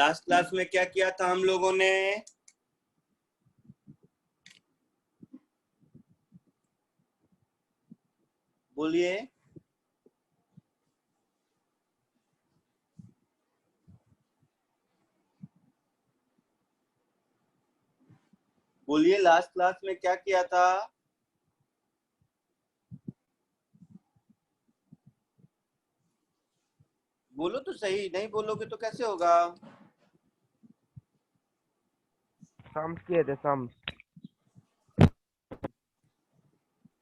Last class में क्या किया था हम लोगों ने? बोलिए। बोलिए, लास्ट क्लास में क्या किया था? बोलो तो सही, नहीं बोलोगे तो कैसे होगा? सम्स किए थे, सम्स।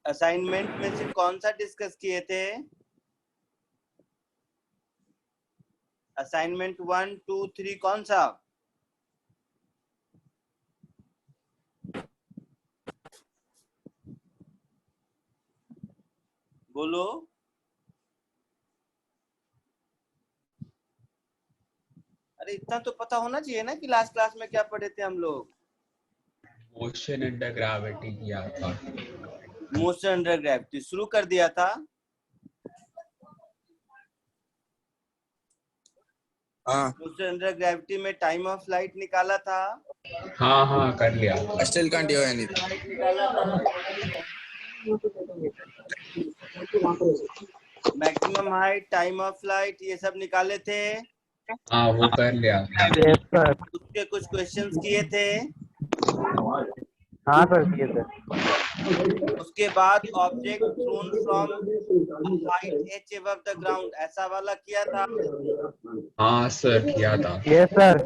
असाइनमेंट में से कौन सा डिस्कस किए थे? असाइनमेंट 1, 2, 3 कौन सा? बोलो। अरे इतना तो पता होना चाहिए ना कि लास्ट क्लास में क्या पढ़े थे हम लोग। मोशन अंडर ग्रेविटी किया था। मोशन अंडर ग्रेविटी शुरू कर दिया था। मोशन अंडर ग्रेविटी में टाइम ऑफ फ्लाइट निकाला था। हाँ कर लिया। Still can't hear anything. Maximum height, time of flight, ये सब निकाले थे। हाँ वो कर लिया। Yes sir. उसके कुछ क्वेश्चंस किए थे। हाँ सर किए थे। उसके बाद object thrown from height h above the ground, ऐसा वाला किया था। हाँ सर किया था। Yes sir.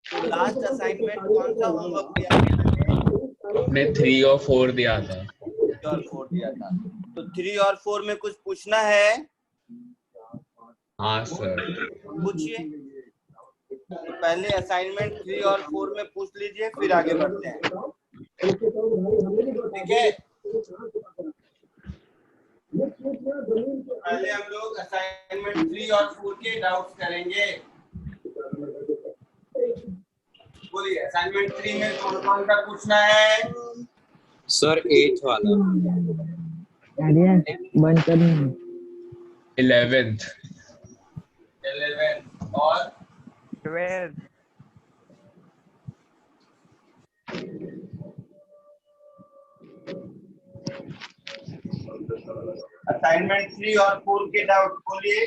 तो लास्ट असाइनमेंट कौन सा होमवर्क दिया था मैंने? आपने 3 और 4 दिया था। 3 और 4 दिया था। तो 3 और 4 में कुछ पूछना है? हाँ सर। पूछिए। तो पहले असाइनमेंट 3 और 4 में पूछ लीजिए, फिर आगे बढ़ते हैं। ठीक है, पहले हम लोग असाइनमेंट 3 और 4 के डाउट्स करेंगे। बोलिए, असाइनमेंट 3 में कौन कौन सा पूछना है? सर 8th वाला। 11th 11 और 12। असाइनमेंट 3 और 4 के डाउट बोलिए,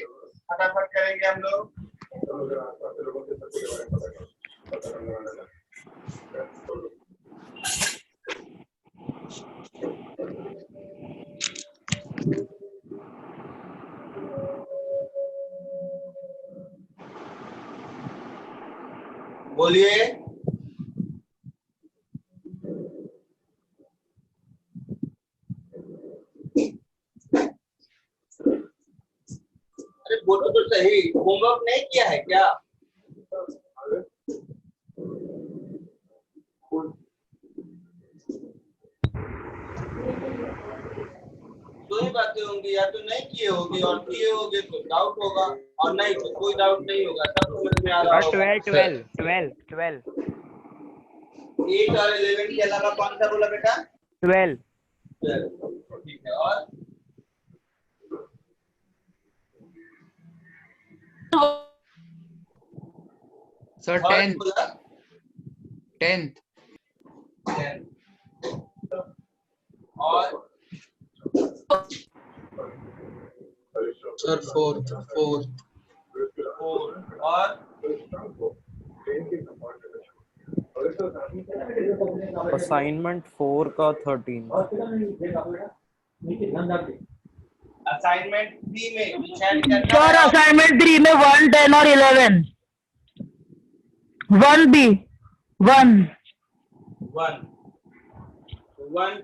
फटाफट करेंगे हम लोग। बोलिए। अरे बोलो तो सही, होमवर्क नहीं किया है क्या? दो ही बातें होंगी, या तो नहीं किए होगे और किए होगे तो डाउट होगा, और नहीं तो कोई डाउट नहीं होगा। सब समझ में आ रहा होगा। 12। 8 और 11 के अलावा कौन सा बोला बेटा? 12। ठीक है, और सर 10th और सर 4th और असाइनमेंट 4 का 13। असाइनमेंट 3 में चैट करना सर है। असाइनमेंट 3 में 1, 10 और 11। 1 भी 1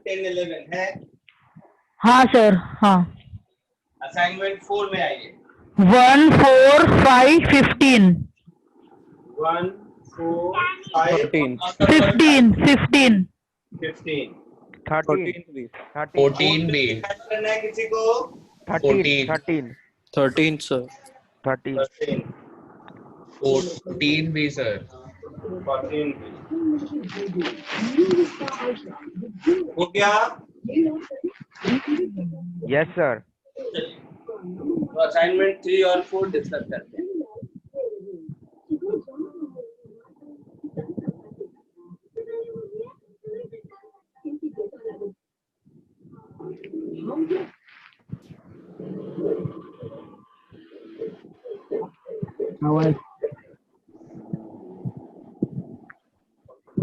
10, 11 है। हाँ सर हाँ। असाइनमेंट 4 में आइए। 1, 4, 5, 15। 1, 4, 5, 13 15 15 13 भी। 14 भी। करना है किसी को? 13 13 सर। 13 14 भी सर। 14 हो गया? Yes sir. तो असाइनमेंट 3 और 4 डिस्कस करते हैं।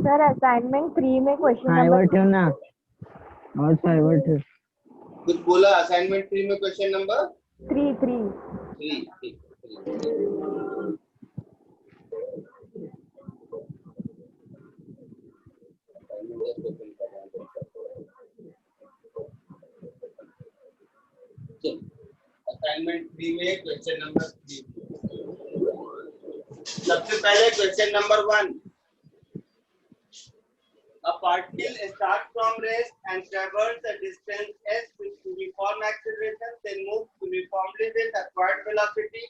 सर असाइनमेंट 3 में क्वेश्चन नंबर कुछ बोला असाइनमेंट 3 में क्वेश्चन नंबर 3 3 ठीक। असाइनमेंट 3 में क्वेश्चन नंबर 3। सबसे पहले question number 1। A particle starts from rest and traverses a distance s with uniform acceleration, then moves uniformly with acquired velocity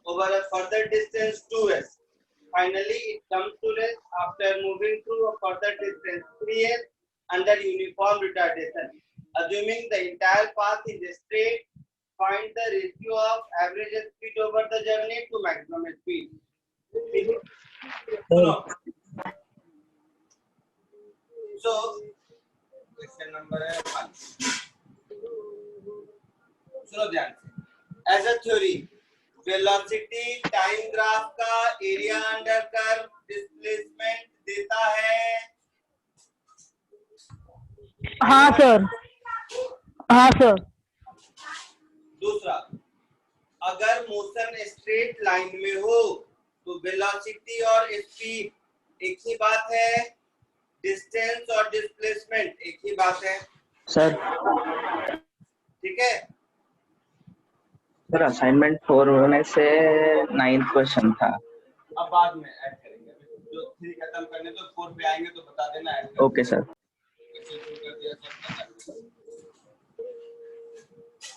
over a further distance 2s. Finally, it comes to rest after moving through a further distance 3s under uniform retardation. Assuming the entire path is straight, find the ratio of average speed over the journey to maximum speed. So, question number 1. सुनो ध्यान से। As a theory, velocity time graph का area under curve displacement देता है। हाँ sir. हाँ sir. दूसरा, अगर मोशन स्ट्रेट लाइन में हो तो वेलोसिटी और स्पीड एक ही बात है, डिस्टेंस और डिस्प्लेसमेंट एक ही बात है सर। ठीक है। सर असाइनमेंट 4 में से 9th क्वेश्चन था। अब बाद में ऐड करेंगे, जो 3 खत्म करने तो 4 पे आएंगे तो बता देना। Okay sir.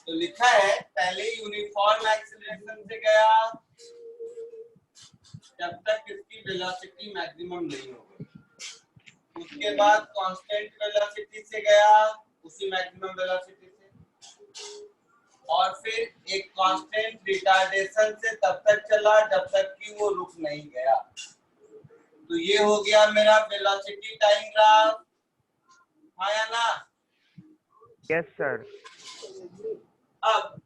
तो लिखा है पहले यूनिफॉर्म एक्सीलरेशन से गया जब तक इसकी वेलोसिटी मैक्सिमम नहीं होगी, उसके बाद कांस्टेंट वेलोसिटी से गया उसी मैक्सिमम वेलोसिटी से, और फिर एक कांस्टेंट रिटार्डेशन से तब तक चला जब तक कि वो रुक नहीं गया। तो ये हो गया मेरा वेलोसिटी टाइम ग्राफ। हाँ या ना? Yes sir. अब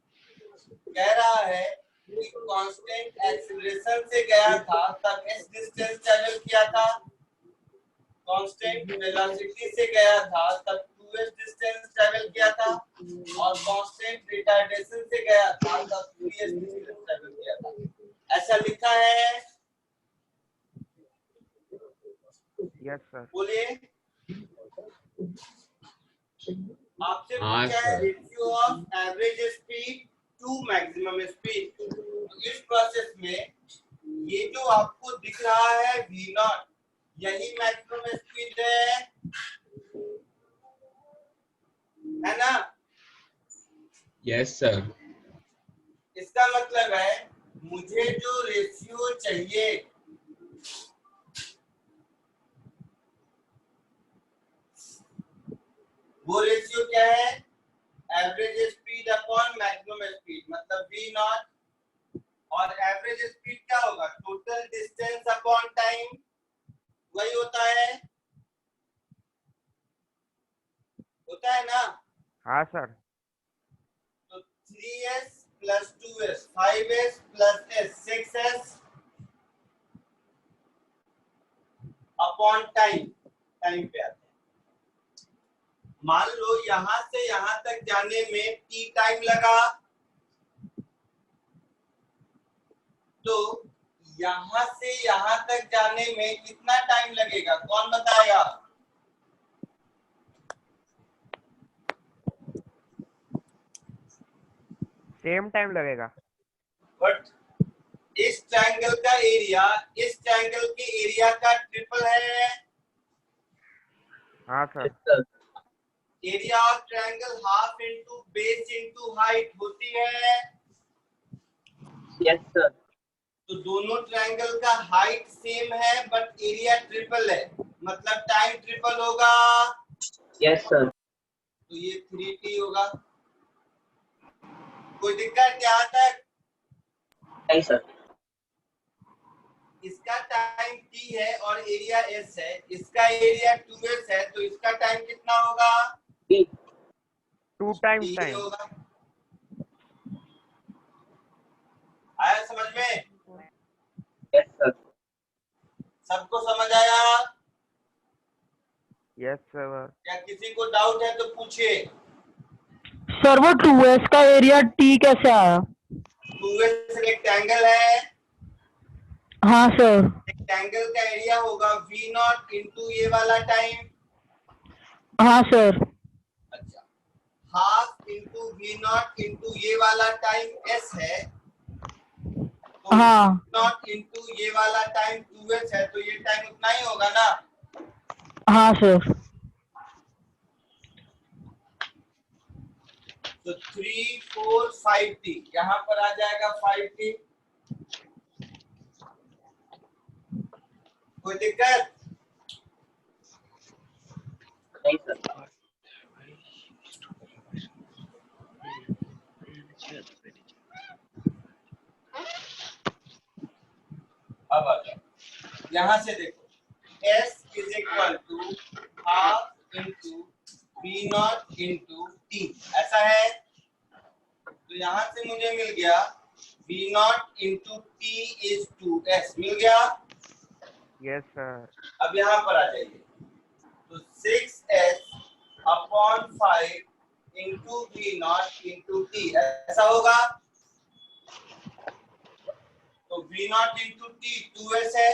कह रहा है कि कांस्टेंट एक्सीलरेशन से गया था तब इस डिस्टेंस ट्रैवल किया था, कांस्टेंट वेलोसिटी से गया था तब 2s डिस्टेंस ट्रैवल किया था, और कांस्टेंट रिटार्डेशन से गया था तब 3s डिस्टेंस ट्रैवल किया था। ऐसा लिखा है? Yes sir. बोलिए। आपसे हाँ, पूछा है sir. Ratio of average speed to maximum speed. इस प्रोसेस में ये जो आपको दिख रहा है v0, यही मैक्सिमम स्पीड है ना? Yes sir. इसका मतलब है मुझे जो रेशियो चाहिए वो रेशियो क्या है? Average speed upon maximum speed, मतलब v0, और एवरेज स्पीड क्या होगा? टोटल डिस्टेंस अपॉन टाइम, वही होता है ना? हाँ सर। तो 3s plus 2s, 5s plus s, 6s upon time पे आते हैं। मान लो यहां से यहां तक जाने में t टाइम लगा, तो यहां से यहां तक जाने में कितना टाइम लगेगा? कौन बताएगा? सेम टाइम लगेगा। बट इस ट्रायंगल का एरिया इस ट्रायंगल के एरिया का ट्रिपल है। हाँ sir. Area of triangle half into base into height होती है। Yes sir. तो दोनों ट्रायंगल का हाइट सेम है बट एरिया ट्रिपल है, मतलब टाइम ट्रिपल होगा। Yes sir. तो ये 3t होगा। कोई दिक्कत यहाँ तक? नहीं सर। इसका टाइम t है और एरिया s है, इसका एरिया 2s है, तो इसका टाइम कितना होगा? t। 2 times ये time. होगा। आया समझ में? Yes, sir. सबको समझ आया? Yes sir. क्या किसी को डाउट है तो पूछिए। सर वो 2s का एरिया t कैसे आया? 2s रेक्टेंगल है, हाँ सर। रेक्टेंगल का एरिया होगा v नॉट इंटू ये वाला टाइम। हाँ सर। अच्छा, half into v naught into ये वाला टाइम s है, तो हाँ नॉट इंटू ये वाला टाइम 2s है, तो ये टाइम उतना ही होगा ना। हाँ सर। तो 3 4 5t यहाँ पर आ जाएगा 5t। कोई दिक्कत? नहीं सर। अब आ जाओ, यहाँ से देखो, s is equal to half into v naught into t, ऐसा है। तो यहाँ से मुझे मिल गया v naught into t is 2s, मिल गया। Yes sir. अब यहाँ पर आ जाइए, तो 6s upon 5 into v naught into t, ऐसा होगा। तो v naught into t 2s है,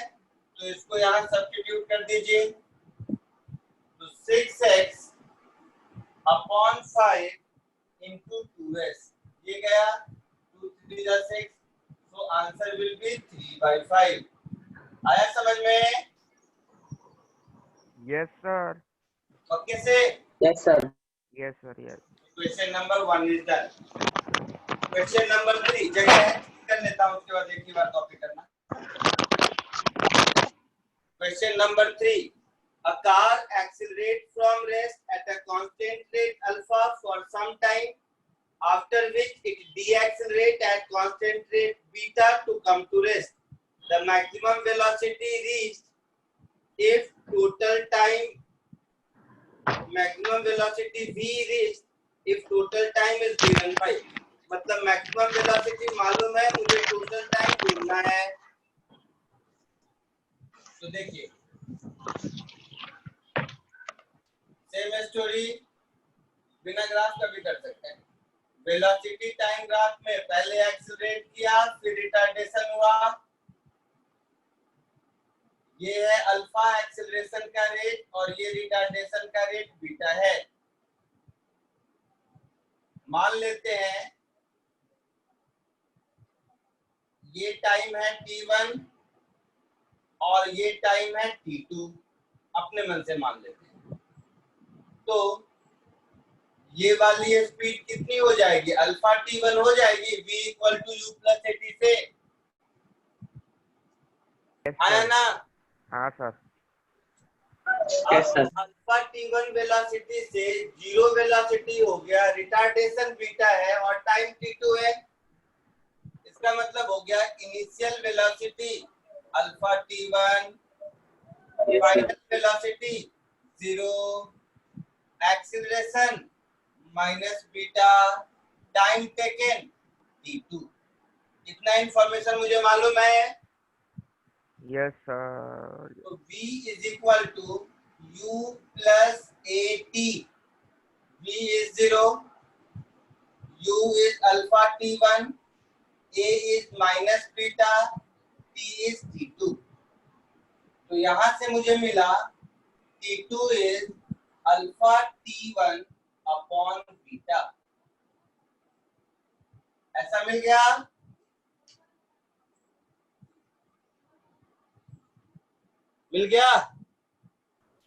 तो इसको यहाँ सब्स्टिट्यूट कर दीजिए। तो 6x अपॉन 5 इंटू 2s, ये गया 2 3 जा 6, so आंसर विल बी 3/5। आया समझ में? Yes sir. पक्के से? Yes, sir. Yes sir. Yes. Question number 1 is done. Question number 3 जगह है कर लेता हूं, उसके बाद एक ही बार कॉपी करना। Question number 3, a car accelerates from rest at a constant rate alpha for some time, after which it deaccelerates at constant rate beta to come to rest. The maximum velocity reached if total time maximum velocity v reached if total time is given by, मतलब maximum velocity मालूम है, मुझे total time ढूंढना है। तो देखिए, same story बिना graph का भी कर सकते हैं। वेलोसिटी टाइम ग्राफ में पहले एक्सीलरेट किया, फिर रिटार्डेशन हुआ, ये है अल्फा एक्सेलरेशन का रेट और ये रिटार्डेशन का रेट बीटा है। मान लेते हैं ये टाइम है t1 और ये टाइम है t2, अपने मन से मान लेते हैं। तो ये वाली स्पीड कितनी हो जाएगी? अल्फा t1 हो जाएगी v equal to u plus at से। Yes आया sir. ना? हाँ sir. Yes, sir. Alpha t1 velocity से जीरो वेलोसिटी हो गया, रिटार्डेशन बीटा है और टाइम t2 है। इसका मतलब हो गया initial velocity alpha t1, final velocity 0, acceleration minus beta, time taken t2। इतना इंफॉर्मेशन मुझे मालूम है। Yes sir. तो v is equal to u plus at, v is 0, u is alpha t1, a is minus beta, t is t2। तो यहां से मुझे मिला t2 is alpha t1 upon beta, ऐसा मिल गया। मिल गया।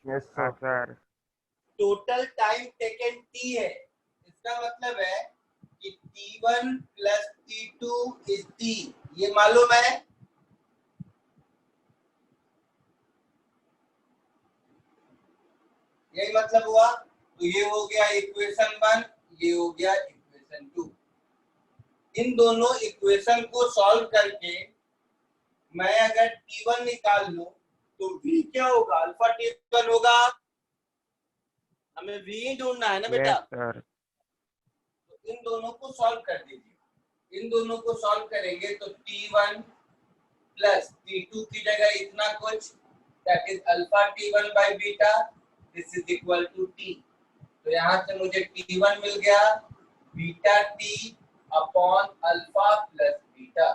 Yes sir. sir. Total time taken t है, इसका मतलब है कि t1 plus t2 is t, ये मालूम है। यही मतलब हुआ। तो ये हो गया इक्वेशन 1, ये हो गया इक्वेशन 2। इन दोनों इक्वेशन को सॉल्व करके मैं अगर t1 निकाल लूं तो v क्या होगा? अल्फा t1 होगा। हमें v ढूंढना है ना बेटा। Yes sir. इन दोनों को सॉल्व कर दीजिए। इन दोनों को सॉल्व करेंगे तो T1 प्लस T2 की जगह इतना कुछ, that is alpha T1 by beta, this is equal to T। तो यहाँ से मुझे T1 मिल गया beta T upon alpha plus beta.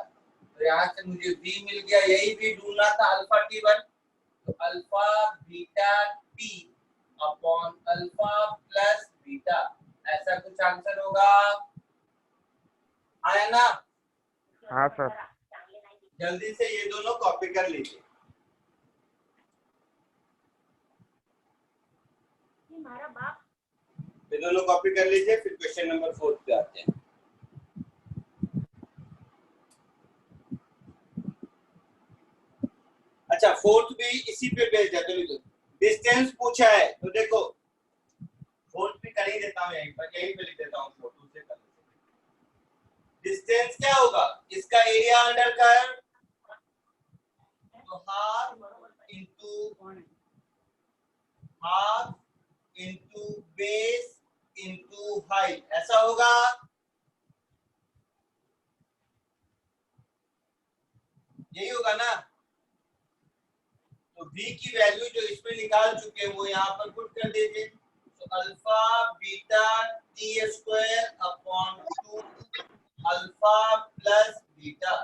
तो यहाँ से मुझे V मिल गया, यही V ढूंढना था अल्फा T1, तो alpha beta T upon alpha plus beta, ऐसा कुछ आंसर होगा। आया ना? हाँ सर। जल्दी से ये दोनों कॉपी कर लीजिए। ये दोनों कॉपी कर लीजिए, फिर क्वेश्चन नंबर 4 पे आते हैं। अच्छा, फोर्थ भी इसी पे बेस्ड है। तो डिस्टेंस पूछा है, तो देखो फोर्थ भी कर ही देता हूँ, यहीं पर यहीं पे लिख देता हूँ फोर्थ से कर। डिस्टेंस क्या होगा, इसका एरिया अंडर कर्व, तो half into base into height, ऐसा होगा। यही होगा ना? तो v की वैल्यू जो इसमें निकाल चुके हैं वो यहाँ पर पुट कर दीजिए। तो alpha beta T square upon 2 alpha plus beta,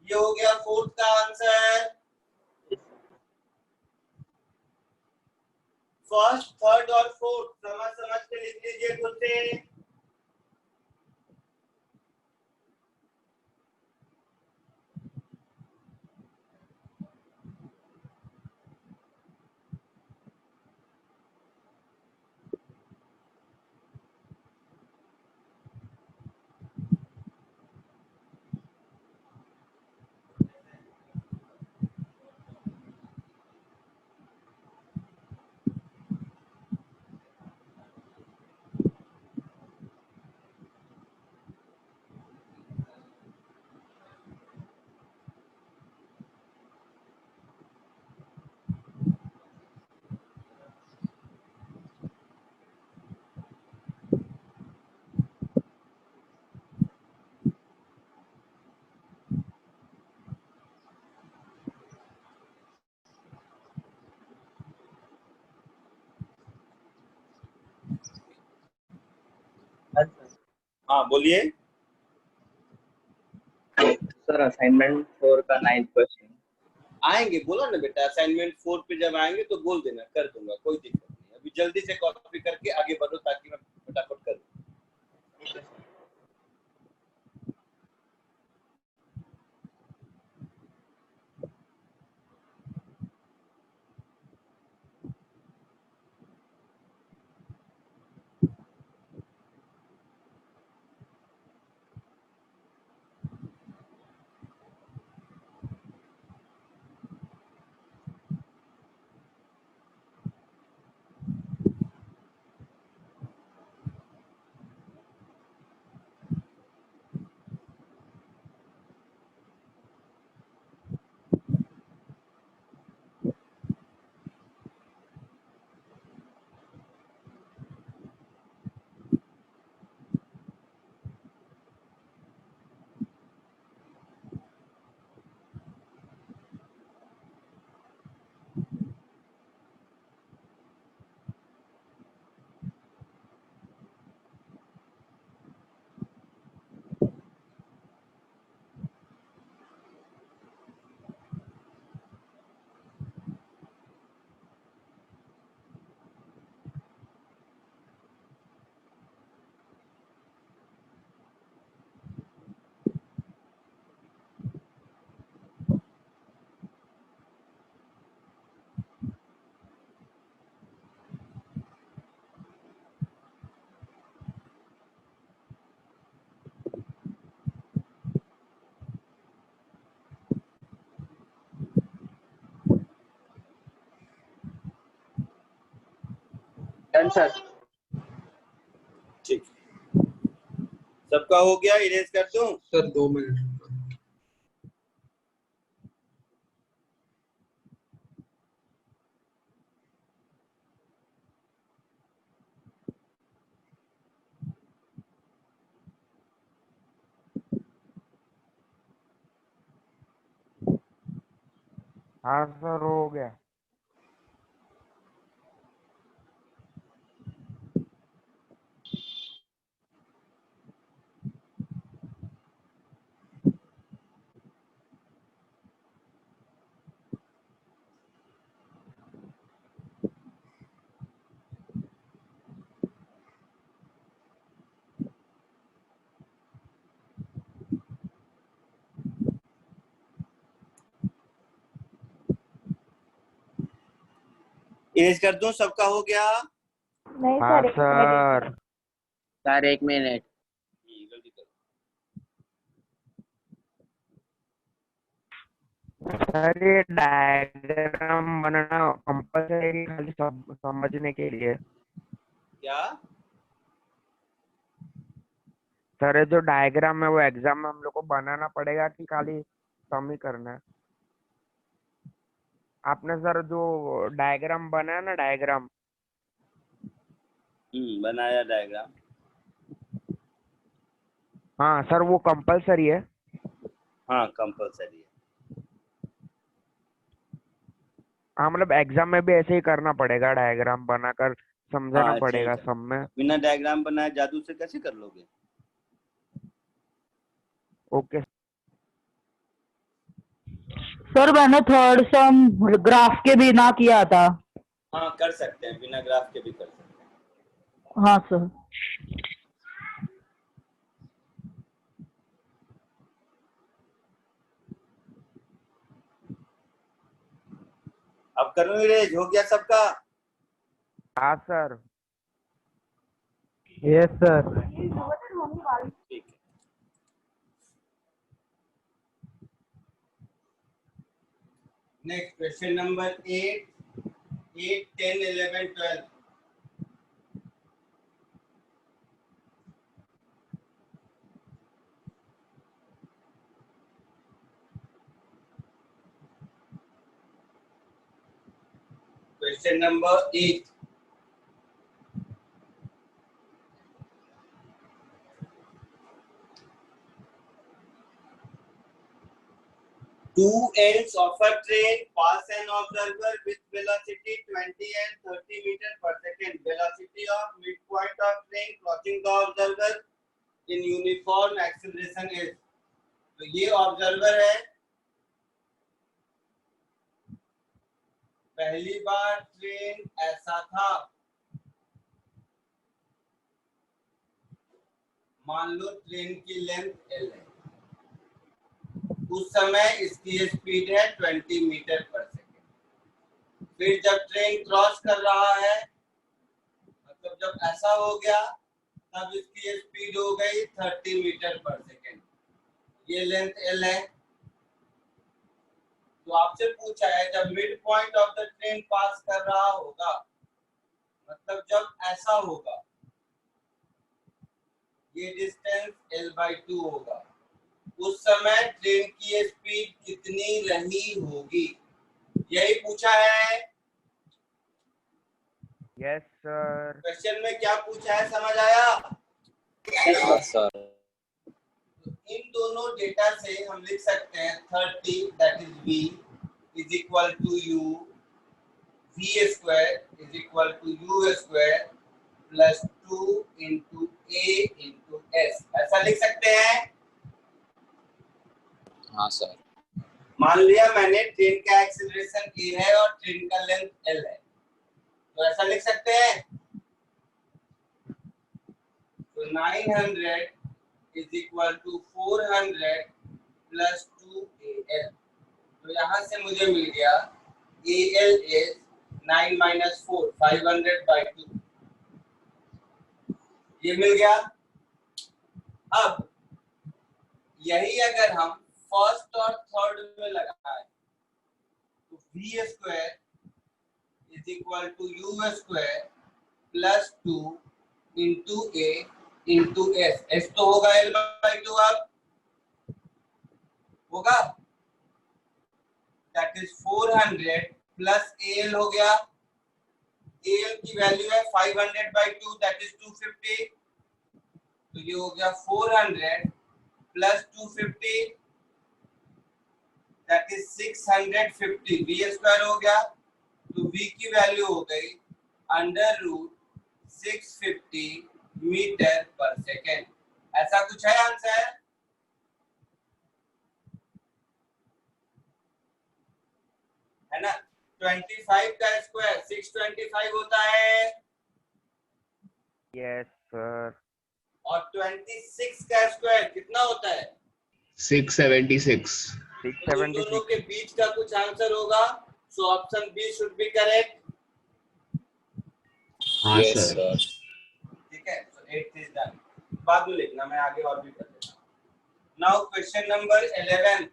ये हो गया फोर्थ का आंसर। फर्स्ट, थर्ड और फोर्थ समझ समझ के लिख लीजिए खुद से। हाँ बोलिए सर असाइनमेंट 4 का 9th क्वेश्चन। आएंगे, बोला ना बेटा, असाइनमेंट 4 पे जब आएंगे तो बोल देना, कर दूंगा, कोई दिक्कत नहीं। अभी जल्दी से कॉपी करके आगे बढ़ो ताकि मैं फटाफट कर दूं। Done sir. ठीक, सबका हो गया, इरेज कर दूं? Sir 2 minute. हाँ सर हो गया। इरेज कर दूं, सबका हो गया? नहीं हाँ सर, एक मिनट। सर। Sir 1 minute. जल्दी करो। सर ये डायग्राम बनाना कंपल्सरी खाली समझने के लिए? क्या? सर ये जो डायग्राम है वो एग्जाम में हम लोग को बनाना पड़ेगा कि खाली सम ही करना है? आपने सर जो डायग्राम बनाया ना, डायग्राम, बनाया डायग्राम। हाँ सर वो कंपल्सरी है? हाँ कंपल्सरी है। हाँ मतलब एग्जाम में भी ऐसे ही करना पड़ेगा, डायग्राम बनाकर समझाना हाँ ऐसे ही पड़ेगा कर। सब में? बिना डायग्राम बनाए जादू से कैसे कर लोगे? ओके। सर मैंने थर्ड सम ग्राफ के बिना किया था। हाँ कर सकते हैं, बिना ग्राफ के भी कर सकते हैं। हाँ सर। अब करूँ इरेज? हो गया सबका? हाँ सर। Yes sir. ठीक है। Next question number 8, 10, 11, 12। Question number 8. Two ends of a train pass an observer with velocity 20 and 30 meter per second. Velocity of midpoint of train crossing the observer in uniform acceleration is. तो ये observer है, पहली बार train ऐसा था, मान लो train की length L है, उस समय इसकी स्पीड है 20 मीटर पर सेकेंड। फिर जब ट्रेन क्रॉस कर रहा है, मतलब जब ऐसा हो गया, तब इसकी स्पीड हो गई 30 मीटर पर सेकेंड। ये लेंथ L है। तो आपसे पूछा है जब mid point of the train pass कर रहा होगा, मतलब जब ऐसा होगा, ये डिस्टेंस L/2 होगा, उस समय ट्रेन की स्पीड कितनी रही होगी, यही पूछा है। Yes sir. क्वेश्चन में क्या पूछा है समझ आया? Yes sir. इन दोनों डेटा से हम लिख सकते हैं 30 that is v is equal to u, v square is equal to u square plus 2 into a into s, ऐसा लिख सकते हैं। हाँ सर। मान लिया मैंने ट्रेन का एक्सीलरेशन a है और ट्रेन का लेंथ l है, तो ऐसा लिख सकते हैं। तो 900 is equal to 400 plus 2al। तो यहाँ से मुझे मिल गया al इज 9 माइनस 4, 500/2, ये मिल गया। अब यही अगर हम फर्स्ट और थर्ड में लगाएं, तो v square is equal to u square plus 2 into a into s, s तो होगा L/2, अब होगा दैट इज 400 प्लस al हो गया, al की वैल्यू है 500/2 दैट इज 250, तो ये हो गया 400 plus 250 that is 650 v square हो गया, तो v की वैल्यू हो गई अंडर रूट 650 मीटर पर सेकेंड। ऐसा कुछ है आंसर? है ना? 25 का स्क्वायर 625 होता है यस सर। और 26 का स्क्वायर कितना होता है? 676। तो इन दोनों 676। के बीच का कुछ आंसर होगा, so option B should be correct. हाँ Yes, सर। sir. ठीक है, सो 8 इज डन। बाद में लिखना, मैं आगे और भी कर देता हूं। Now question number 11।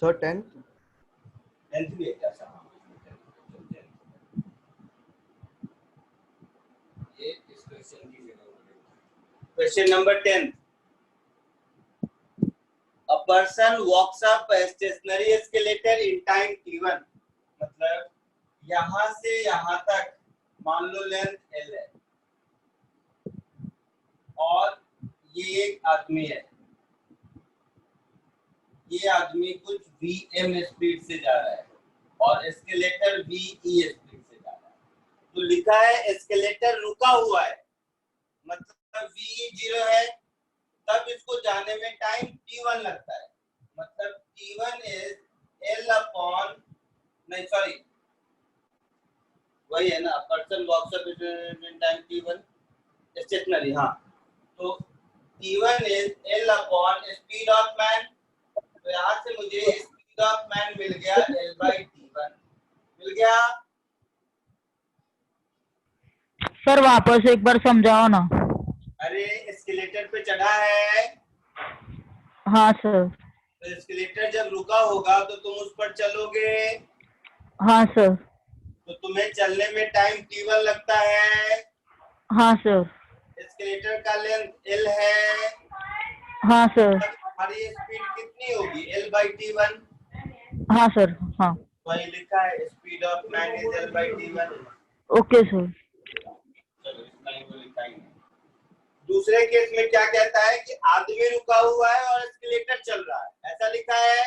Sir 10th 10th भी है क्या सर? ये इस क्वेश्चन की जगह हो गई। Question number 10। A person walks up a stationary escalator in time t1, मतलब यहां से यहां तक मान लो लेंथ l है और ये एक आदमी है, ये आदमी कुछ vm स्पीड से जा रहा है और एस्केलेटर ve स्पीड से जा रहा है। तो लिखा है एस्केलेटर रुका हुआ है, मतलब ve 0 है, तब इसको जाने में टाइम t1 लगता है, मतलब t1 इज l अपॉन, नहीं सॉरी वही है ना, person walks up in time t1 stationary. हाँ, तो t1 is l upon speed of man, तो यहाँ से मुझे स्पीड ऑफ मैन मिल गया l बाई t1 मिल गया। सर वापस एक बार समझाओ ना। अरे एस्केलेटर पे चढ़ा है, हाँ सर। तो एस्केलेटर जब रुका होगा तो तुम उस पर चलोगे, हाँ सर। तो तुम्हें चलने में टाइम t1 लगता है। हाँ सर। एस्केलेटर का लेंथ l है, हाँ सर। हमारी स्पीड कितनी होगी? l by t1। हाँ सर। हाँ। वही लिखा है speed of man is l by t1। Okay sir. चलो इतना ही वो लिखा ही है। दूसरे केस में क्या कहता है कि आदमी रुका हुआ है और एस्केलेटर चल रहा है, ऐसा लिखा है।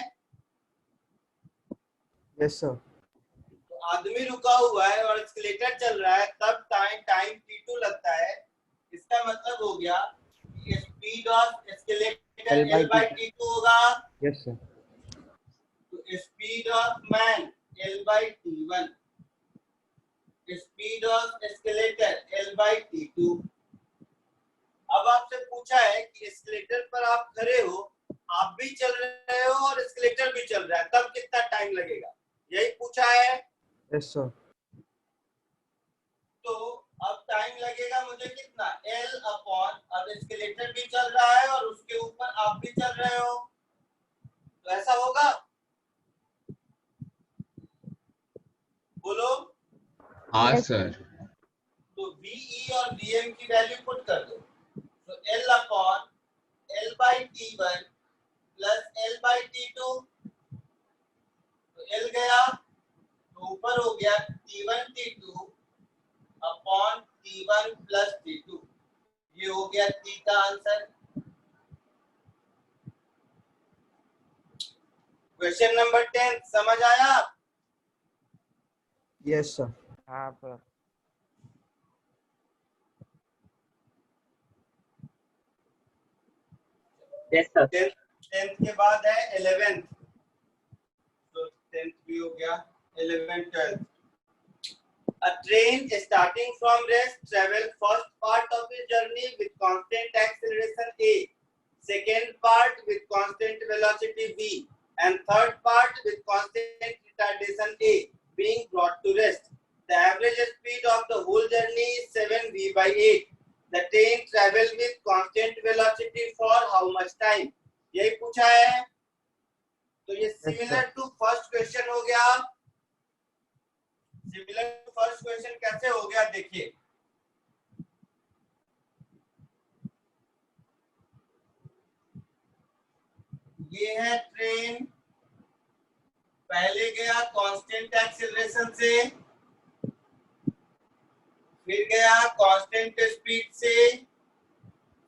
यस सर तो आदमी रुका हुआ है और एस्केलेटर चल रहा है, तब टाइम t2 लगता है। इसका मतलब हो गया कि speed of escalator l by t2 होगा, यस सर तो speed of man l by t1, speed of escalator l by t2। अब आपसे पूछा है कि एस्केलेटर पर आप खड़े हो, आप भी चल रहे हो और एस्केलेटर भी चल रहा है, तब कितना टाइम लगेगा, यही पूछा है। यस सर तो अब टाइम लगेगा मुझे कितना, l अपॉन, अब एस्केलेटर भी चल रहा है और उसके ऊपर आप भी चल रहे हो, तो ऐसा होगा, बोलो। हाँ सर। तो ve और vm की वैल्यू पुट कर दो, तो l upon l by t1 plus l by t2, तो l गया तो ऊपर हो गया t1 t2 upon t1 plus t2, ये हो गया t का आंसर। क्वेश्चन नंबर 10 समझ आया? यस सर हाँ सर। यस सर 10th के बाद है 11th, तो 10th भी हो गया, 11th 12th। A train starting from rest travel first part of its journey with constant acceleration a, second part with constant velocity v, and third part with constant retardation a, being brought to rest. The average speed of the whole journey is 7v by 8. The train travel with constant velocity for how much time? यही पूछा है। तो ये similar to first question हो गया। Similar to first question कैसे हो गया देखिए, ये है ट्रेन, पहले गया कांस्टेंट एक्सीलरेशन से, फिर गया कांस्टेंट स्पीड से,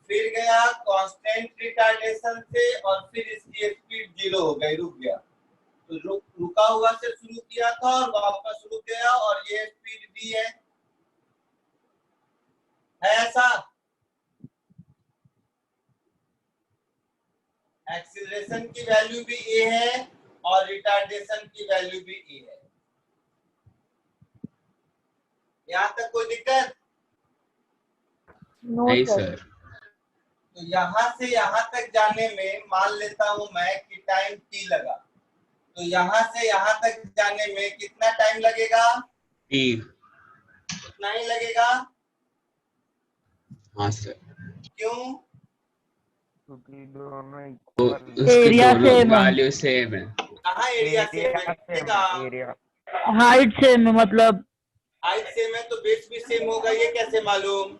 फिर गया कांस्टेंट रिटार्डेशन से, और फिर इसकी स्पीड 0 हो गई, रुक गया। तो रुका हुआ से शुरू किया था और वापस रुक गया, और ये स्पीड v है ऐसा। एक्सीलरेशन की वैल्यू भी a है और रिटार्डेशन की वैल्यू भी a है। यहाँ तक कोई दिक्कत? नो नहीं सर। सर। तो यहाँ से यहाँ तक जाने में मान लेता हूं मैं कि टाइम t लगा, तो यहाँ से यहाँ तक जाने में कितना टाइम लगेगा? टी। उतना ही लगेगा। हाँ सर। क्यों? क्योंकि दोनों तो इक्वल उसके एरिया दोनों सेम है, वैल्यू सेम है। कहाँ एरिया सेम है? एरिया हाइट सेम है, मतलब हाइट सेम है तो बेस भी सेम होगा, ये कैसे मालूम?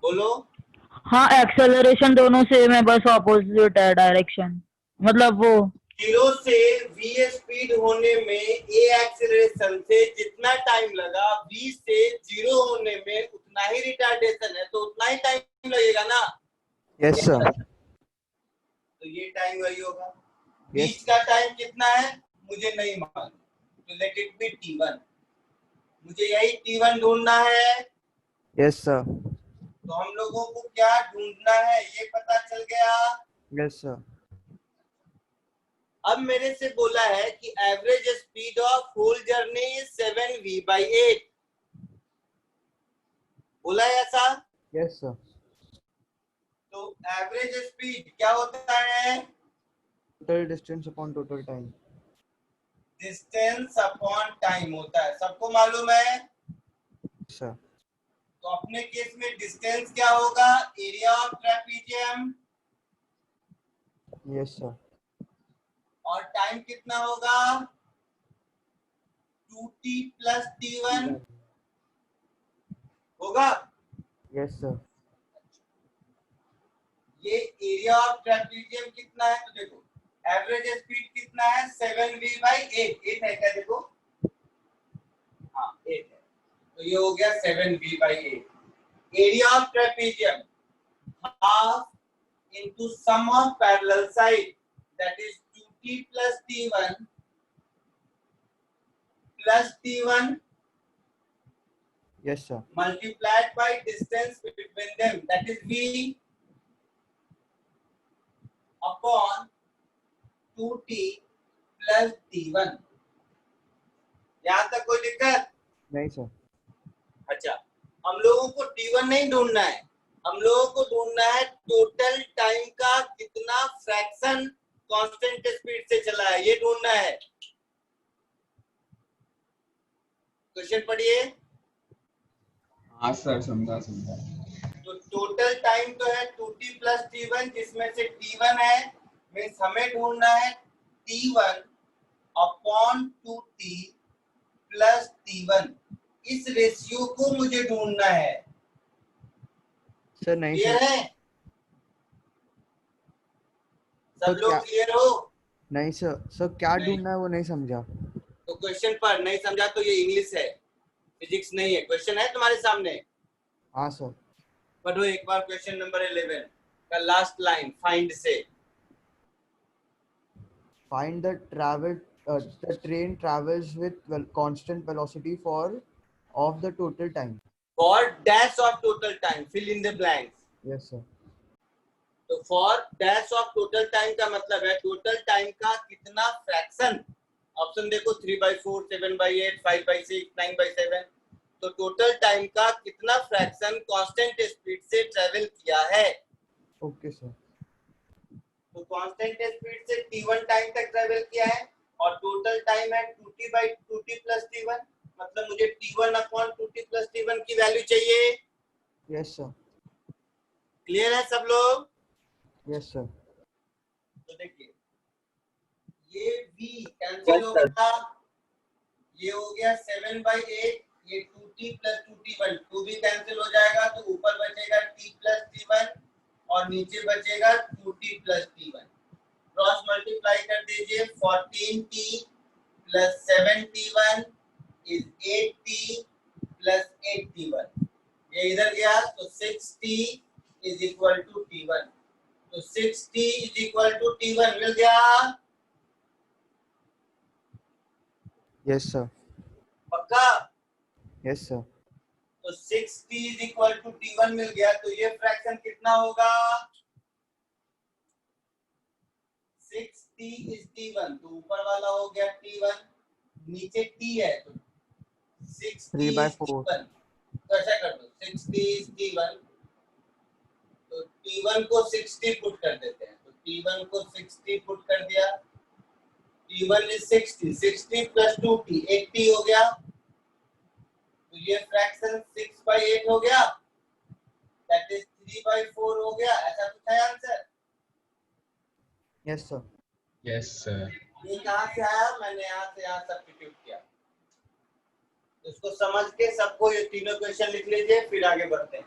बोलो। हाँ एक्सेलरेशन दोनों सेम है, बस ऑपोजिट है डायरेक्शन, मतलब वो 0 से v स्पीड होने में a एक्सीलरेशन से जितना टाइम लगा, v से 0 होने में उतना ही रिटार्डेशन है, तो उतना ही टाइम लगेगा ना। Yes sir. तो ये टाइम वही होगा। Yes. बीच का टाइम कितना है मुझे नहीं मालूम, तो लेट इट बी t1। मुझे यही t1 ढूंढना है। Yes sir. तो हम लोगों को क्या ढूंढना है ये पता चल गया। Yes sir. अब मेरे से बोला है कि average speed of whole journey is 7v/8। बोला है ऐसा? Yes sir. तो एवरेज स्पीड क्या होता है? Total distance upon total time. Distance upon time होता है, सबको मालूम है। Sir. तो अपने केस में डिस्टेंस क्या होगा? Area of trapezium. Yes sir. और टाइम कितना होगा? 2t प्लस t1 होगा। Yes sir. ये एरिया ऑफ ट्रेपीजियम कितना है? तो देखो एवरेज स्पीड कितना है? 7v/8। 8 है क्या? देखो हाँ 8 है, तो ये हो गया 7v/8। Area of trapezium half into sum of parallel side, that is 2t plus t1 plus t1 Yes sir. multiplied by distance between them, that is v upon 2t plus t1। यहाँ तक कोई दिक्कत? नहीं sir. अच्छा, हम लोगों को t1 नहीं ढूंढना है, हम लोगों को ढूंढना है टोटल टाइम का कितना फ्रैक्शन कांस्टेंट स्पीड से चला है, ये ढूंढना है। क्वेश्चन पढ़िए। हाँ सर, समझा समझा। तो टोटल टाइम तो है 2t प्लस t1, जिसमें से t1 है, मीन्स हमें ढूंढना है t1 upon 2t plus t1। इस रेशियो को मुझे ढूंढना है। Sir नहीं क्लियर sir. है? सब तो लोग क्या- क्लियर हो? नहीं sir. Sir क्या नहीं। ढूंढना है वो नहीं समझा. तो क्वेश्चन पर नहीं समझा तो ये इंग्लिश है, फिजिक्स नहीं है। क्वेश्चन है तुम्हारे सामने, हाँ sir. पढ़ो एक बार क्वेश्चन नंबर 11 का लास्ट लाइन फाइंड से। Find the train travels with constant velocity for of the total time. For dash of total time, fill in the blanks. Yes sir. तो for dash of total time का मतलब है total time का कितना fraction. Option देखो 3/4, 7/8, 5/6, 9/7। तो total time का कितना फ्रैक्शन कांस्टेंट स्पीड से ट्रेवल किया है। Okay sir. तो कांस्टेंट स्पीड से t1 टाइम तक ट्रेवल किया है और टोटल टाइम है 2t प्लस t1, मतलब मुझे t1 upon 2t plus t1 की वैल्यू चाहिए। Yes sir. क्लियर है सब लोग? Yes sir. तो देखिए ये v कैंसिल होगा, ये हो गया 7/8, ये 2t प्लस 2t1, 2 भी कैंसिल हो जाएगा, तो ऊपर बचेगा t प्लस t1 और नीचे बचेगा 2t plus t1। Cross multiply कर दीजिए, 14t plus 7t1 is 8t plus 8t1. ये इधर गया तो 6t is equal to t1. तो 6t is equal to t1 मिल गया. Yes, sir. पक्का? Yes, sir. तो 6t is equal to t1 मिल गया. तो ये फ्रैक्शन कितना होगा? 6t is t1. तो ऊपर वाला हो गया t1, नीचे t है तो 6t 3/4. t1. तो ऐसा कर दो 6t is t1. तो t1 को 60 पुट कर देते हैं. तो t1 को 60 पुट कर दिया. t1 is 60. 60 plus 2t 80 हो गया. तो ये फ्रैक्शन 6/8 हो गया. दैट इज 3/4 हो गया. ऐसा कुछ है answer? Yes, sir. Yes, sir. ये कहाँ से आया? मैंने यहाँ से यहाँ सब्स्टिट्यूट किया. इसको समझ के सबको ये तीनों क्वेश्चन लिख लीजिए, फिर आगे बढ़ते हैं.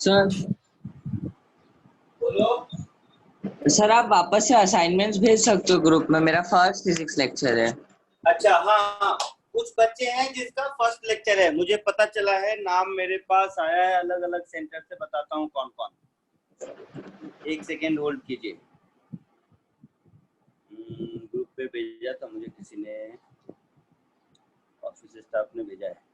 सर बोलो. सर आप वापस से असाइनमेंट्स भेज सकते हो ग्रुप में. मेरा फर्स्ट फिजिक्स लेक्चर है. अच्छा, हाँ, कुछ बच्चे हैं जिसका फर्स्ट लेक्चर है. मुझे पता चला है, नाम मेरे पास आया है अलग अलग सेंटर से. बताता हूँ कौन कौन. एक सेकेंड होल्ड कीजिए. ग्रुप पे भेजा था मुझे किसी ने, ऑफिस स्टाफ ने भेजा है.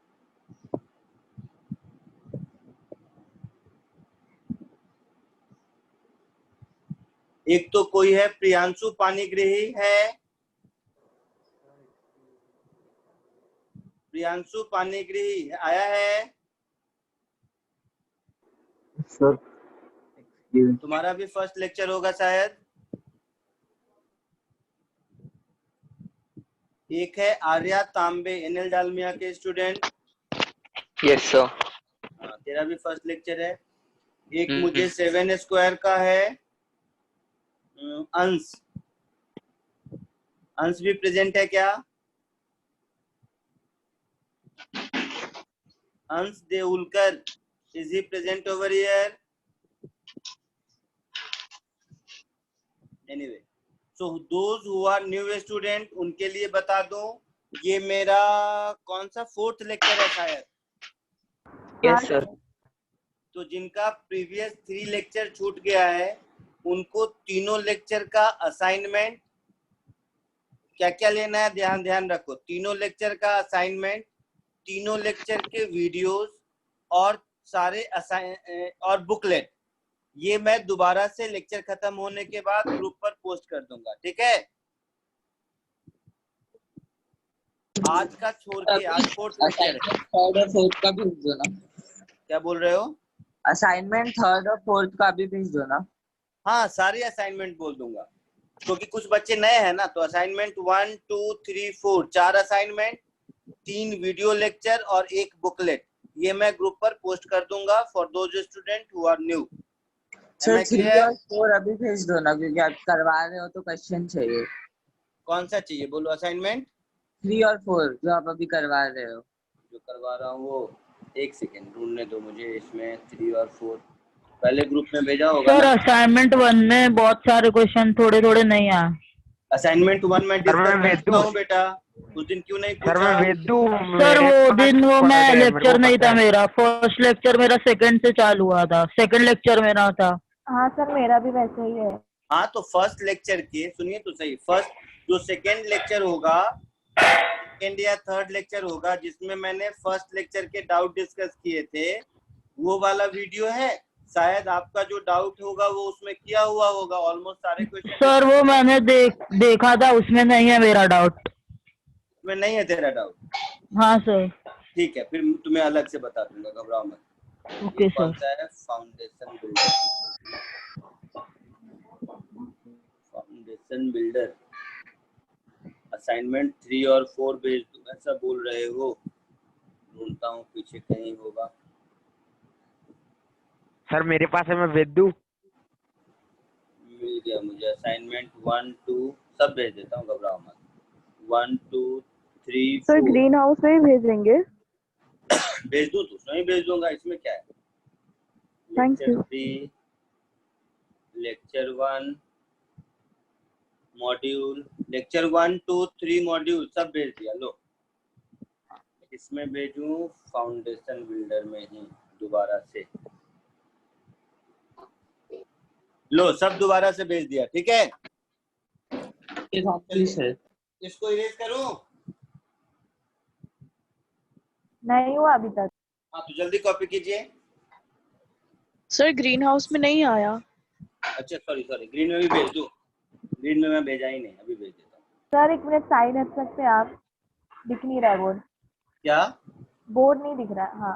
एक तो कोई है प्रियांशु पानीग्रही है. प्रियांशु पानीग्रही आया है. सर तुम्हारा भी फर्स्ट लेक्चर होगा शायद. एक है आर्या तांबे, एनएल डालमिया के स्टूडेंट. Yes sir. तेरा भी फर्स्ट लेक्चर है. एक मुझे 7 स्क्वायर का है, अंश. अंश भी प्रेजेंट है क्या? Ansh Deulkar, is he present over here? Anyway, so those who are new student उनके लिए बता दूं, ये मेरा कौन सा फोर्थ लेक्चर है शायद. Yes sir. तो जिनका प्रीवियस 3 लेक्चर छूट गया है उनको तीनों लेक्चर का असाइनमेंट क्या क्या लेना है, ध्यान रखो. तीनों लेक्चर का असाइनमेंट, तीनों लेक्चर के वीडियोस और सारे और बुकलेट, ये मैं दोबारा से लेक्चर खत्म होने के बाद ग्रुप पर पोस्ट कर दूंगा. ठीक है? आज का छोड़ के, आज फोर्थ लेक्चर है. थर्ड और फोर्थ का भेज दो ना. क्या बोल रहे हो? असाइनमेंट थर्ड और फोर्थ का भी भेज दो ना. हाँ, सारे असाइनमेंट बोल दूंगा क्योंकि कुछ बच्चे नए हैं ना. तो असाइनमेंट 1 2 3 4 4 असाइनमेंट, 3 वीडियो लेक्चर और 1 बुकलेट, ये मैं ग्रुप पर पोस्ट कर दूंगा for those student who are new. Sir 3 और 4 अभी भेज दो ना, क्योंकि आप करवा रहे हो तो क्वेश्चन चाहिए. कौन सा चाहिए बोलो? असाइनमेंट 3 और 4 जो आप अभी करवा रहे हो. जो करवा रहा हूँ वो, एक सेकेंड ढूंढने दो मुझे. इसमें 3 और 4 पहले ग्रुप में भेजा होगा. सर असाइनमेंट 1 में बहुत सारे क्वेश्चन थोड़े थोड़े नहीं आए. असाइनमेंट 1 में डिस्कस करता हूँ बेटा. उस दिन क्यों नहीं पूछा? सर वो दिन वो मैं लेक्चर नहीं था मेरा. फर्स्ट लेक्चर मेरा सेकंड से चालू हुआ था, सेकंड लेक्चर मेरा था. हाँ सर, मेरा भी वैसे ही है. हाँ, तो फर्स्ट लेक्चर के सुनिए तो सही. फर्स्ट जो सेकंड लेक्चर होगा, सेकंड या थर्ड लेक्चर होगा, जिसमें मैंने फर्स्ट लेक्चर के डाउट डिस्कस किए थे, वो वाला वीडियो है. शायद आपका जो डाउट होगा वो उसमें किया हुआ होगा. ऑलमोस्ट सारे क्वेश्चन सर वो मैंने देखा था, उसमें नहीं है मेरा डाउट. में नहीं है तेरा डाउट? हाँ सर. ठीक है, फिर तुम्हें अलग से बता दूंगा, घबराओ मत. ओके कौन सर. सा है? Foundation builder. Foundation builder assignment 3 और 4 भेज दो, ऐसा बोल रहे हो. ढूंढता हूँ पीछे कहीं होगा. सर मेरे पास है, मैं भेज दूं? मिल गया मुझे. असाइनमेंट 1 2 सब भेज देता हूँ, घबराओ मत. 1 2 3 सर 4. ग्रीन हाउस में ही भेजेंगे. भेज दूं तो नहीं भेज दूंगा, इसमें क्या है। Thank lecture you. 3, lecture 1 module, lecture 1 2 3 module सब भेज दिया। लो इसमें भेजूं फाउंडेशन बिल्डर में ही दोबारा से, लो सब दोबारा से भेज दिया, ठीक है। सर इसको इरेज करूं? नहीं हुआ अभी तक। हाँ तो जल्दी कॉपी कीजिए। सर ग्रीन हाउस में नहीं आया। अच्छा सॉरी सॉरी, ग्रीन में भी भेज दूं? ग्रीन में मैं भेजा ही नहीं, अभी भेज देता हूँ। सर 1 मिनट साइड हट सकते हैं आप? दिख नहीं रहा है बोर्ड। क्या? बोर्ड नहीं दिख रहा है। हाँ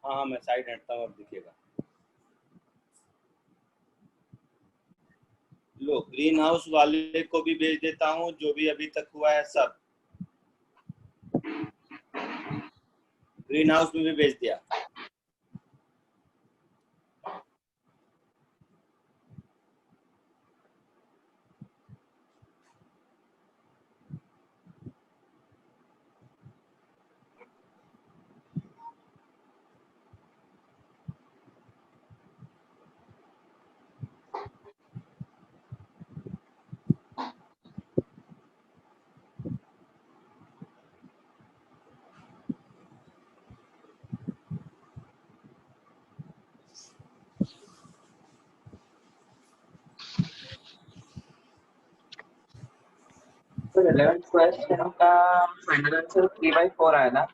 हाँ हाँ मैं साइड हटता हूँ, अब दिखेगा। लो ग्रीन हाउस वाले को भी भेज देता हूँ, जो भी अभी तक हुआ है सब ग्रीन हाउस में भी भेज दिया। सर 11th क्वेश्चन का फाइनल आंसर 3/4 आया ना?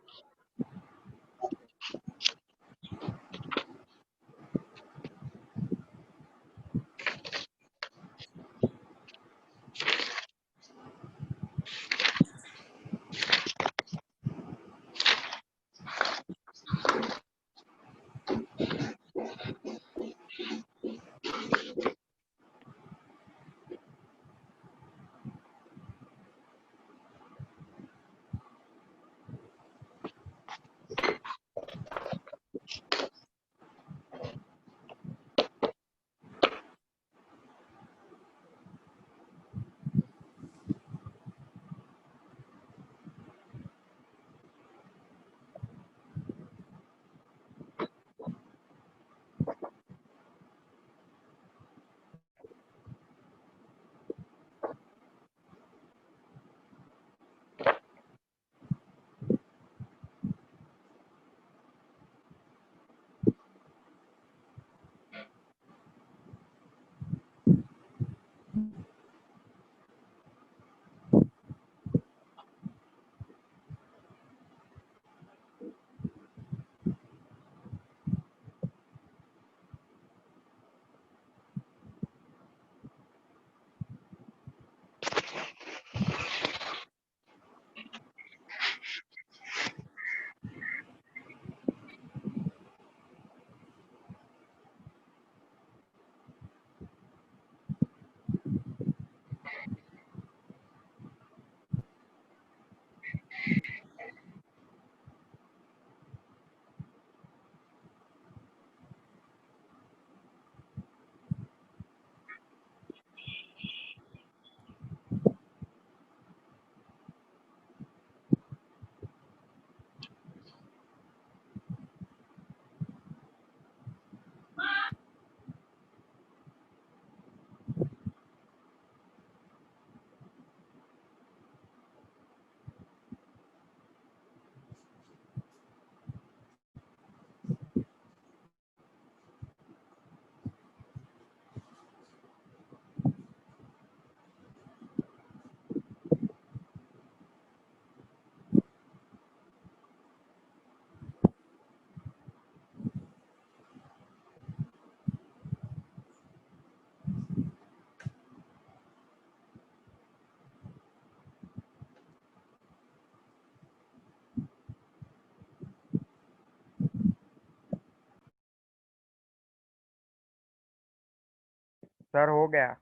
सर हो गया।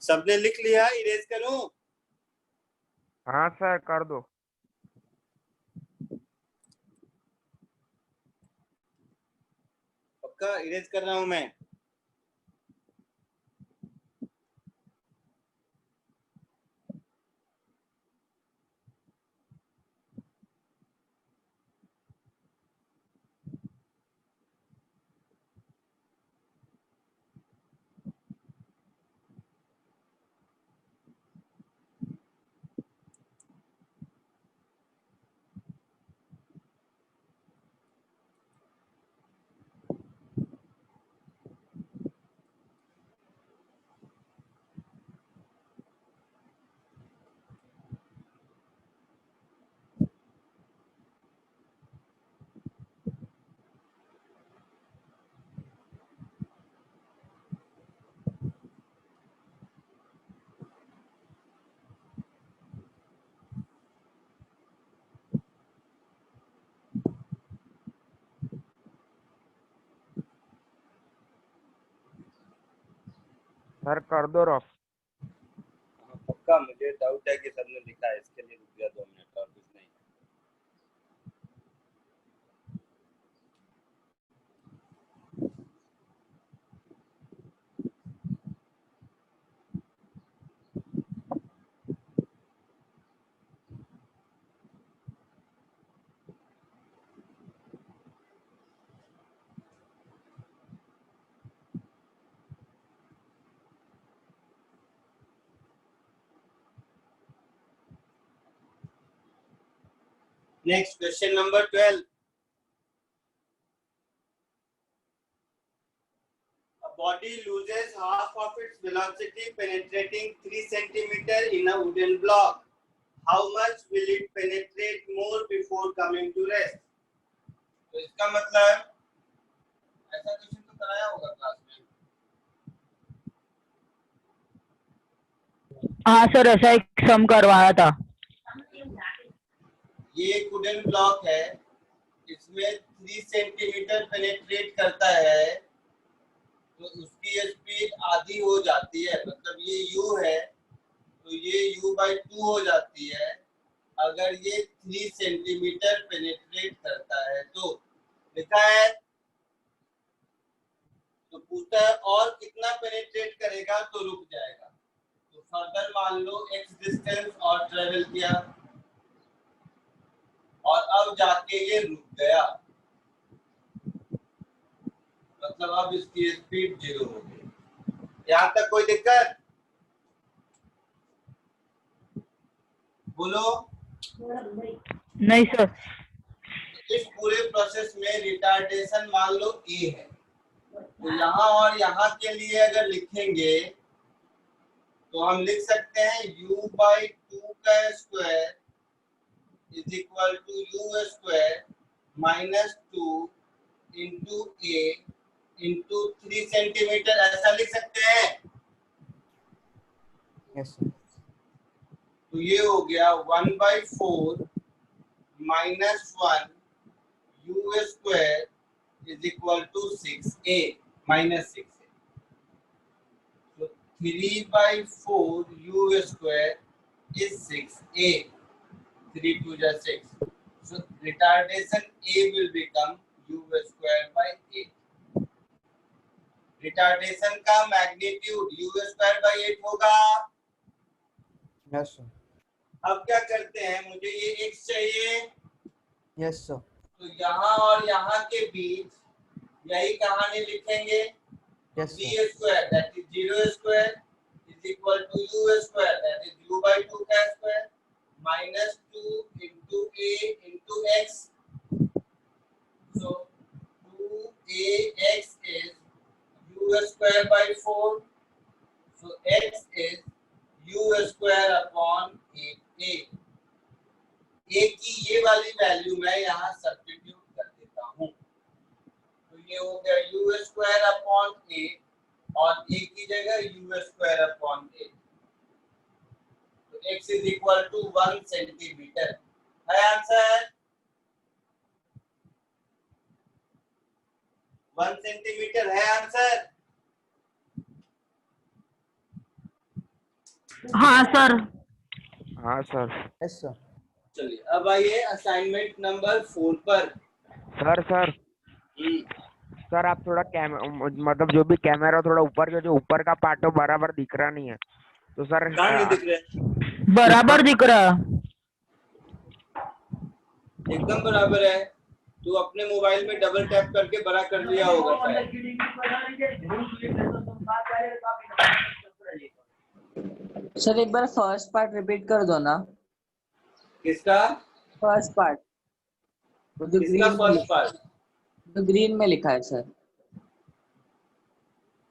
सबने लिख लिया? इरेज करूं? हाँ सर कर दो। पक्का इरेज कर रहा हूं मैं। सर कर दो रफ। पक्का मुझे डाउट है कि सबने लिखा है, इसके लिए रुक गया 2 मिनट और कुछ नहीं। Next, question number 12. A body loses half of its velocity penetrating 3 centimeter in a wooden block. How much will it penetrate more before coming to rest? तो इसका मतलब ऐसा क्वेश्चन तो कराया होगा क्लास में। हाँ सर ऐसा एक सम करवाया था। ये एक वुडन ब्लॉक है, इसमें 3 सेंटीमीटर पेनेट्रेट करता है, तो उसकी स्पीड आधी हो जाती है। मतलब ये u है तो ये u/2 हो जाती है अगर ये 3 सेंटीमीटर पेनेट्रेट करता है तो। लिखा है तो पूछता है और कितना पेनेट्रेट करेगा तो रुक जाएगा। तो फर्दर मान लो x डिस्टेंस और ट्रेवल किया और अब जाके ये रुक गया, मतलब अब इसकी स्पीड 0 हो गई। यहाँ तक कोई दिक्कत? बोलो। नहीं सर। इस पूरे प्रोसेस में रिटार्डेशन मान लो a है, तो यहाँ और यहाँ के लिए अगर लिखेंगे तो हम लिख सकते हैं u/2 का square is equal to u square minus 2 into a into 3 centimetre, ऐसा लिख सकते हैं। Yes sir. तो ये हो गया 1/4 minus 1 u square is equal to 6a minus 6a। तो 3/4 u स्क्वायर is 6a. 3 2 जा 6. So retardation a will become u square by 8. Retardation का मैग्नीट्यूड u स्क्वायर by 8 होगा। Yes sir. अब क्या करते हैं, मुझे ये x चाहिए। Yes sir. तो यहाँ और यहाँ के बीच यही कहानी लिखेंगे। Yes b sir. Square that is 0 square is equal to u square that is u/2 का square minus 2 into a into x. So 2ax is u square by 4. So x is u square upon 8a. a की ये वाली value मैं यहाँ substitute कर देता हूँ, तो ये हो गया u square upon 8 और a की जगह u square upon 8। तो x is equal to 1 centimetre है आंसर। 1 सेंटीमीटर है आंसर। हाँ सर। हाँ सर। Yes, sir. चलिए अब आइए असाइनमेंट नंबर 4 पर। सर हम्म, सर आप थोड़ा मतलब जो भी कैमरा थोड़ा ऊपर जो ऊपर का पार्ट हो बराबर दिख रहा नहीं है तो सर कहाँ नहीं दिख रहे? बराबर दिख रहा। एकदम बराबर है। तू अपने मोबाइल में डबल टैप करके बड़ा कर लिया होगा शायद। सर एक बार फर्स्ट पार्ट रिपीट कर दो ना। किसका? फर्स्ट पार्ट जो किसका ग्रीन में फर्स्ट लिखा है, पार्ट? जो ग्रीन में लिखा है सर।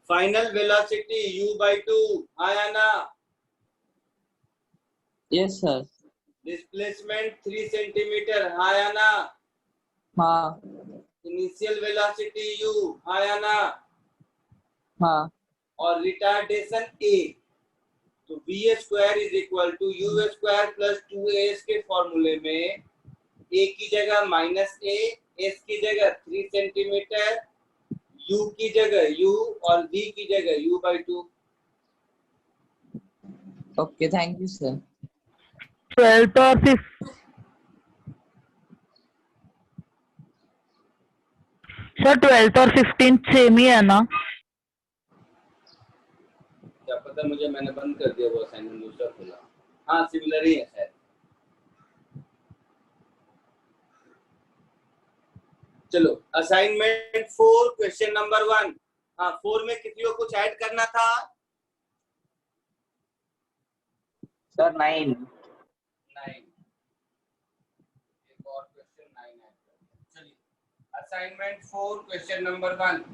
फाइनल वेलोसिटी u/2 आया ना? Yes sir. डिस्प्लेसमेंट 3 सेंटीमीटर आया ना? हाँ इनिशियल वेलोसिटी u आया ना? हाँ और रिटार्डेशन a। तो v square is equal to u square plus 2as के फॉर्मूले में a की जगह -a, s की जगह 3 सेंटीमीटर, u की जगह u और v की जगह u/2। Okay thank you sir. 12th और 5th सर 12th और 15th सेम ही है ना? क्या पता, मुझे मैंने बंद कर दिया वो असाइनमेंट, दूसरा खुला। हाँ सिमिलर ही है शायद। चलो असाइनमेंट 4 क्वेश्चन नंबर 1। हाँ 4 में किसी को कुछ ऐड करना था? सर 9। 9। एक और क्वेश्चन 9 ऐड करते हैं। चलिए assignment 4 question number 1।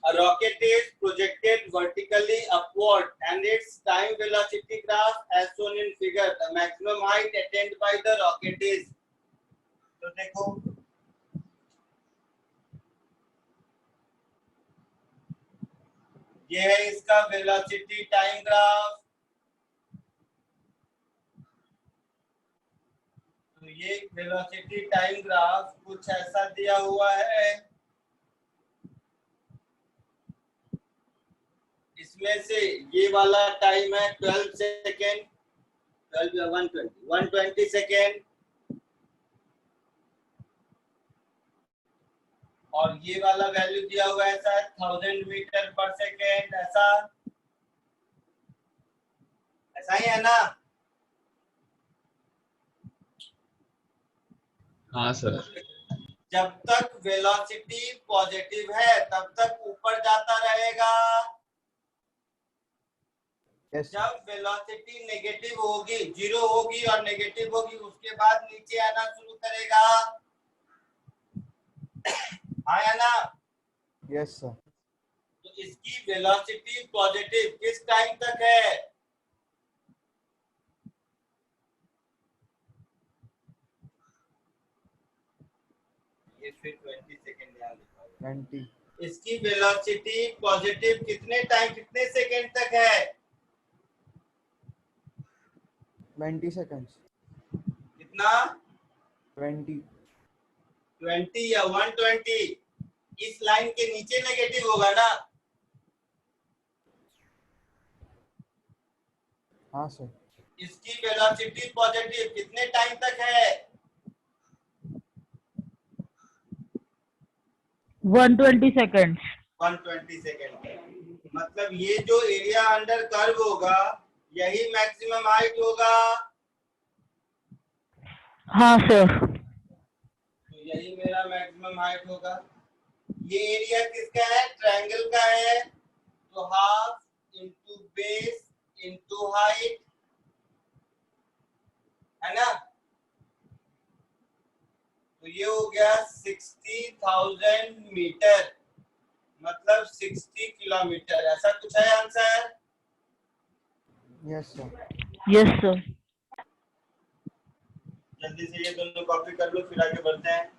A rocket is projected vertically upward and its time velocity graph as shown in figure. The maximum height attained by the rocket is। तो देखो ये है इसका वेलोसिटी टाइम ग्राफ। तो ये वेलोसिटी टाइम ग्राफ कुछ ऐसा दिया हुआ है। इसमें से ये वाला टाइम है 12 सेकेंड, 12 या 120 सेकेंड, और ये वाला वैल्यू दिया हुआ है शायद 1000 मीटर पर सेकेंड। ऐसा ही है ना? हाँ सर। जब तक वेलोसिटी पॉजिटिव है तब तक ऊपर जाता रहेगा। Yes, sir. जब वेलोसिटी नेगेटिव होगी, 0 होगी और नेगेटिव होगी, उसके बाद नीचे आना शुरू करेगा। आया ना? Yes, sir. तो इसकी वेलोसिटी पॉजिटिव किस टाइम तक है? ये फिर 20 सेकेंड यहाँ लिखा हुआ है। 20. इसकी वेलोसिटी पॉजिटिव कितने टाइम कितने सेकेंड तक है? 20 seconds. कितना? 20. 20 या 120? इस लाइन के नीचे नेगेटिव होगा ना? हाँ सर। इसकी वेलोसिटी पॉजिटिव कितने टाइम तक है? 120 seconds। 120 सेकेंड। मतलब ये जो एरिया अंडर कर्व होगा यही मैक्सिमम हाइट होगा। हाँ सर। तो यही मेरा मैक्सिमम हाइट होगा। ये एरिया किसका है? ट्रायंगल का है। तो half into base into height, है ना? तो ये हो गया 60,000 मीटर, मतलब 60 किलोमीटर। ऐसा कुछ है answer? Yes, sir. Yes sir. जल्दी से ये दोनों कॉपी कर लो फिर आगे बढ़ते हैं।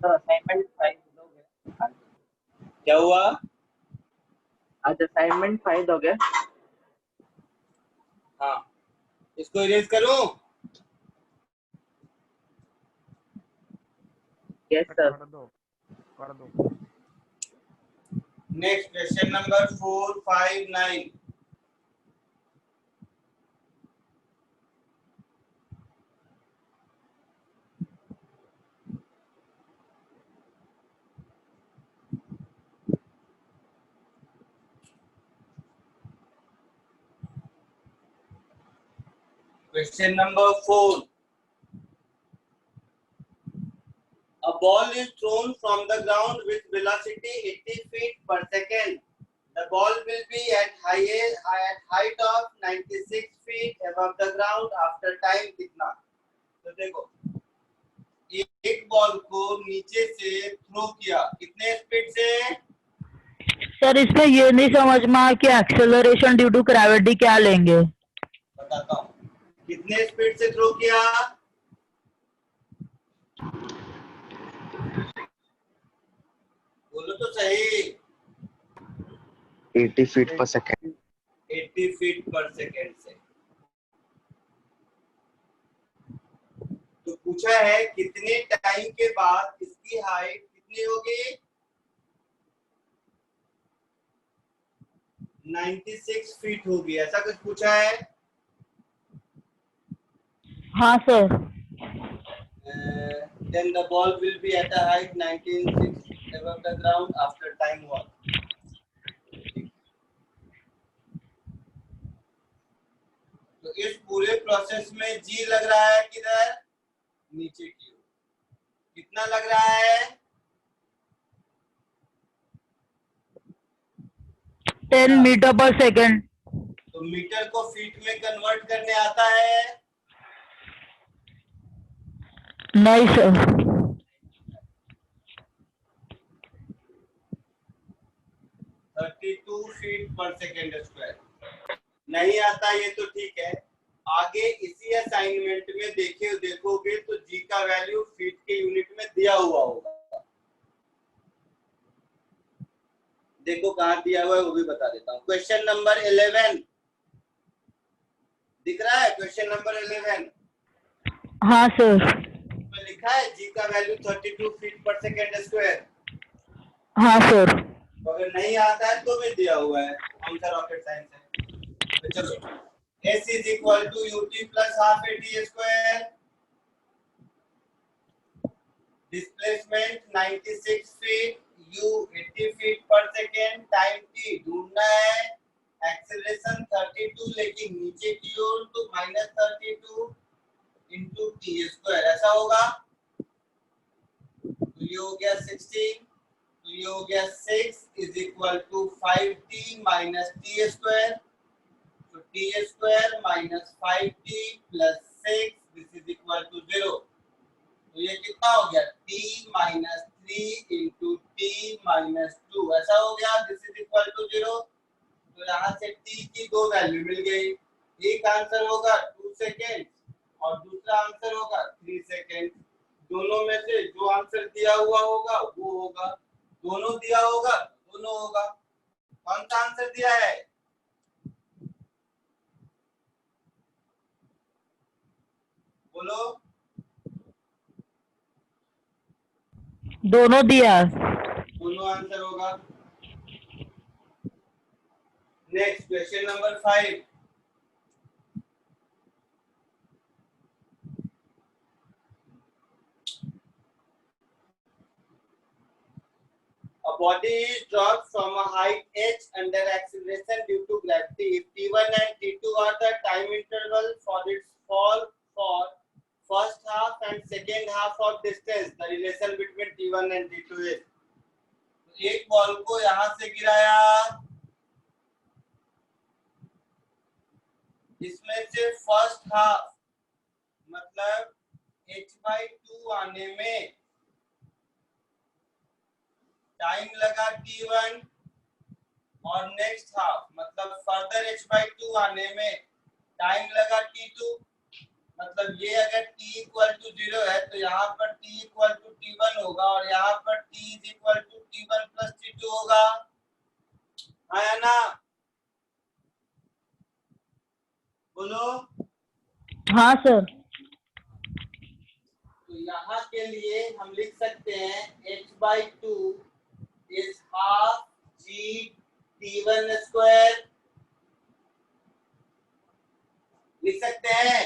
सर असाइनमेंट 5 दोगे? क्या हुआ? आज असाइनमेंट 5 दोगे? हाँ, इसको इरेज करूं? Yes sir. कर दो कर दो। Next question number 4, 5, 9. Question number 4. A ball is thrown from the ground with velocity 80 feet per second. The ball will be at height of 96 feet above the ground after time कितना? तो देखो, एक ball को नीचे से throw किया, कितने speed से? सर इसमें ये नहीं समझ में आया कि एक्सेलरेशन ड्यू टू ग्रेविटी क्या लेंगे। बताता हूँ, कितने स्पीड से थ्रो किया? बोलो तो सही। 80 फीट पर सेकेंड। 80 फीट पर सेकेंड से। तो पूछा है कितने टाइम के बाद इसकी हाइट कितनी होगी? 96 फीट होगी, ऐसा कुछ पूछा है? हाँ sir. Then the ball will be at a height 96 above the ground after time what? तो इस पूरे प्रोसेस में जी लग रहा है किधर? नीचे की ओर। कितना लग रहा है? 10 मीटर पर सेकेंड। तो मीटर को फीट में कन्वर्ट करने आता है? नहीं सर। 32 फीट पर सेकेंड स्क्वायर। नहीं आता ये तो ठीक है, आगे इसी असाइनमेंट में देखोगे तो जी का वैल्यू फीट के यूनिट में दिया हुआ होगा। देखो कहाँ दिया हुआ है वो भी बता देता हूँ। क्वेश्चन नंबर 11 दिख रहा है? क्वेश्चन नंबर 11 हाँ सर। में लिखा है जी का वैल्यू 32 फीट पर सेकेंड स्क्वायर। हाँ सर। तो अगर नहीं आता है तो भी दिया हुआ है, कौन सा रॉकेट साइंस है। तो चलो, S is equal to ut plus half at square. Displacement 96 feet, u 80 feet per second, time t ढूंढना है, acceleration 32 लेकिन नीचे की ओर तो -32 into t square ऐसा होगा। तो ये हो गया 16, तो ये हो गया 6 is equal to 5t minus t square. तो t square minus 5t plus 6 this is equal to 0. तो ये कितना हो गया? t minus 3 into t minus 2 ऐसा हो गया। this is equal to 0. तो यहाँ से t की दो वैल्यू मिल गई। एक आंसर होगा 2 सेकेंड और दूसरा आंसर होगा 3 सेकेंड। दोनों में से जो आंसर दिया हुआ होगा वो होगा, दोनों दिया होगा दोनों होगा। कौन सा आंसर दिया है? बोलो। दोनों दिया। दोनों आंसर होगा। Next question number 5। A body is dropped from a height h under acceleration due to gravity. If t1 and t2 are the time interval for its fall for first half and second half of distance, the relation between t1 and t2 is. एक ball को यहाँ से गिराया, इसमें से first half मतलब h/2 आने में टाइम लगा t1 और नेक्स्ट हाफ मतलब फर्दर h/2 आने में टाइम लगा t2 मतलब ये अगर t इक्वल टू 0 है तो यहाँ पर t इक्वल टू t1 होगा और यहाँ पर t is equal to t1 plus t2 होगा, है ना? बोलो। हाँ सर। तो यहाँ के लिए हम लिख सकते हैं h/2 is half g t1 square, लिख सकते हैं।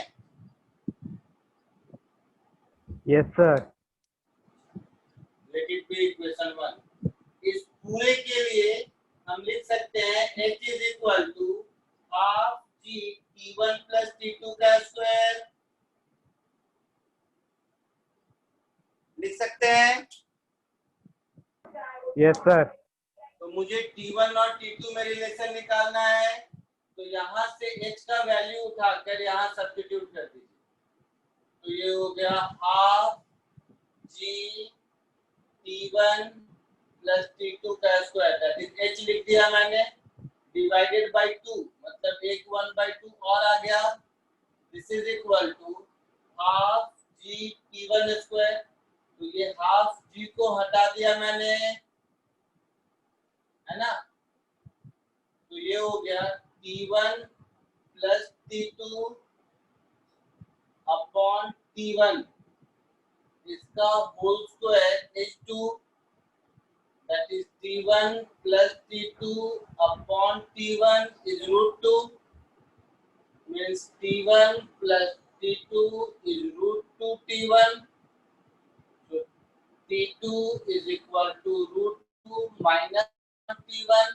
Yes sir. Let it be equation 1। इस पूरे के लिए हम लिख सकते हैं h is equal to half g t1 plus t2 का स्क्वायर, लिख सकते हैं। Yes sir. तो मुझे t1 और t2 में रिलेशन निकालना है, तो यहाँ से h का वैल्यू उठाकर यहाँ सब्स्टिट्यूट कर दीजिए। तो ये हो गया half g t1 plus t2 का स्क्वायर, दैट इज h लिख दिया मैंने, डिवाइडेड बाय 2, मतलब एक 1/2 और आ गया। This is equal to half g t1 square. तो ये हाफ g को हटा दिया मैंने, है ना? तो ये हो गया t1 plus t2 upon t1, इसका whole square h2, that is t1 plus t2 upon t1 is root 2, means t1 plus t2 is root 2 t1, so t2 is equal to root 2 minus t1,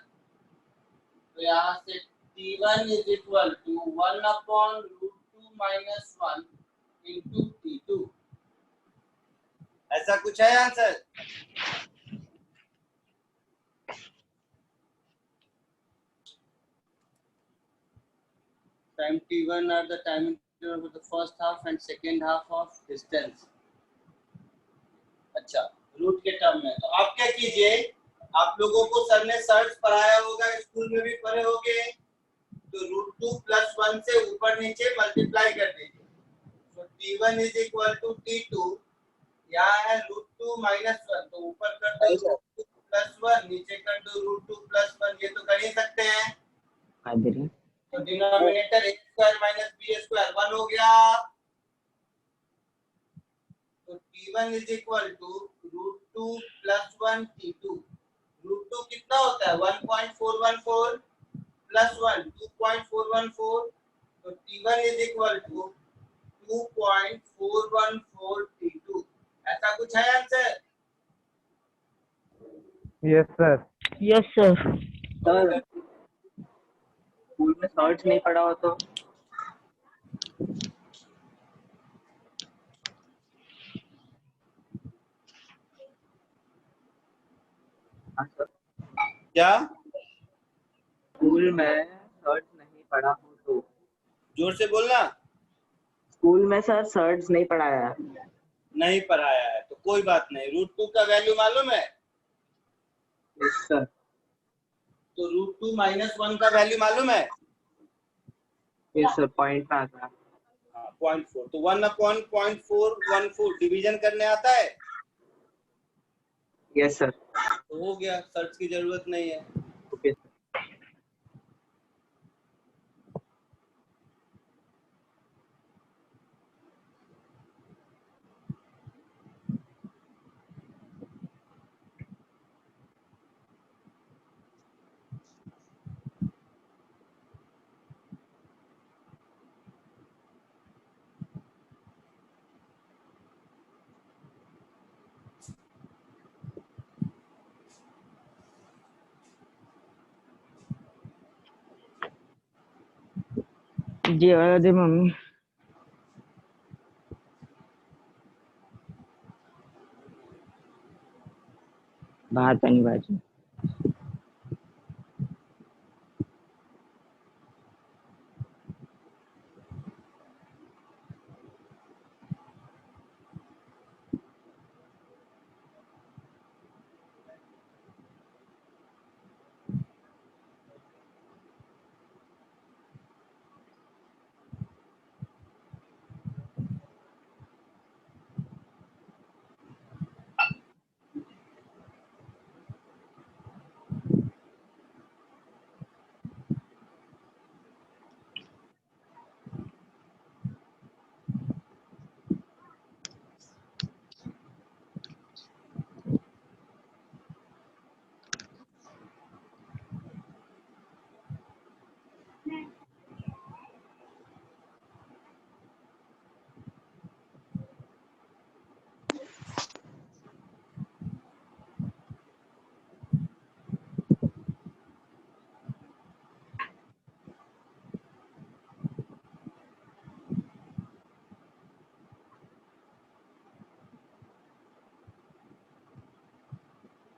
तो यहाँ से t1 is equal to 1 upon root 2 minus 1 into t2। ऐसा कुछ है answer? Time t1 are the time interval of the first half and second half of distance। अच्छा, root के term में तो आप क्या कीजिए, आप लोगों को सर ने सर्च पढ़ाया होगा, स्कूल में भी पढ़े होंगे, तो रूट 2 प्लस 1 से ऊपर नीचे मल्टीप्लाई कर दीजिए। तो t1 is equal to t2, यहाँ है रूट 2 माइनस 1, तो ऊपर कर दो रूट 2 प्लस 1, नीचे कर दो रूट 2 प्लस 1, ये तो कर ही सकते हैं। तो denominator a square minus b square 1 हो गया। तो t1 is equal to root 2 plus 1 t2। Root 2 कितना होता है? 1.414 प्लस 1 2.414, तो t1 is equal to 2.414 t2। ऐसा कुछ है answer? Yes sir. Yes sir. Sir school में सर्च नहीं पढ़ा हो तो? हाँ सर। क्या? स्कूल में सर्च नहीं पढ़ा हो तो? जोर से बोलना। स्कूल में सर सर्च नहीं पढ़ाया है। नहीं पढ़ाया है तो कोई बात नहीं। रूट 2 का वैल्यू मालूम है? Yes sir. तो रूट 2 माइनस 1 का वैल्यू मालूम है? यस सर, पॉइंट पे आता है। हाँ, 0.4, तो 1 अपॉन 0.414 डिवीजन करने आता है? Yes sir. तो हो गया, सर्च की जरूरत नहीं है। Okay sir. जी दे मम्मी। भात पानी भाजी।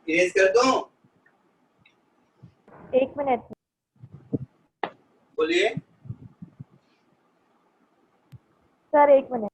इरेज कर दूं? 1 मिनट। बोलिए। Sir 1 minute.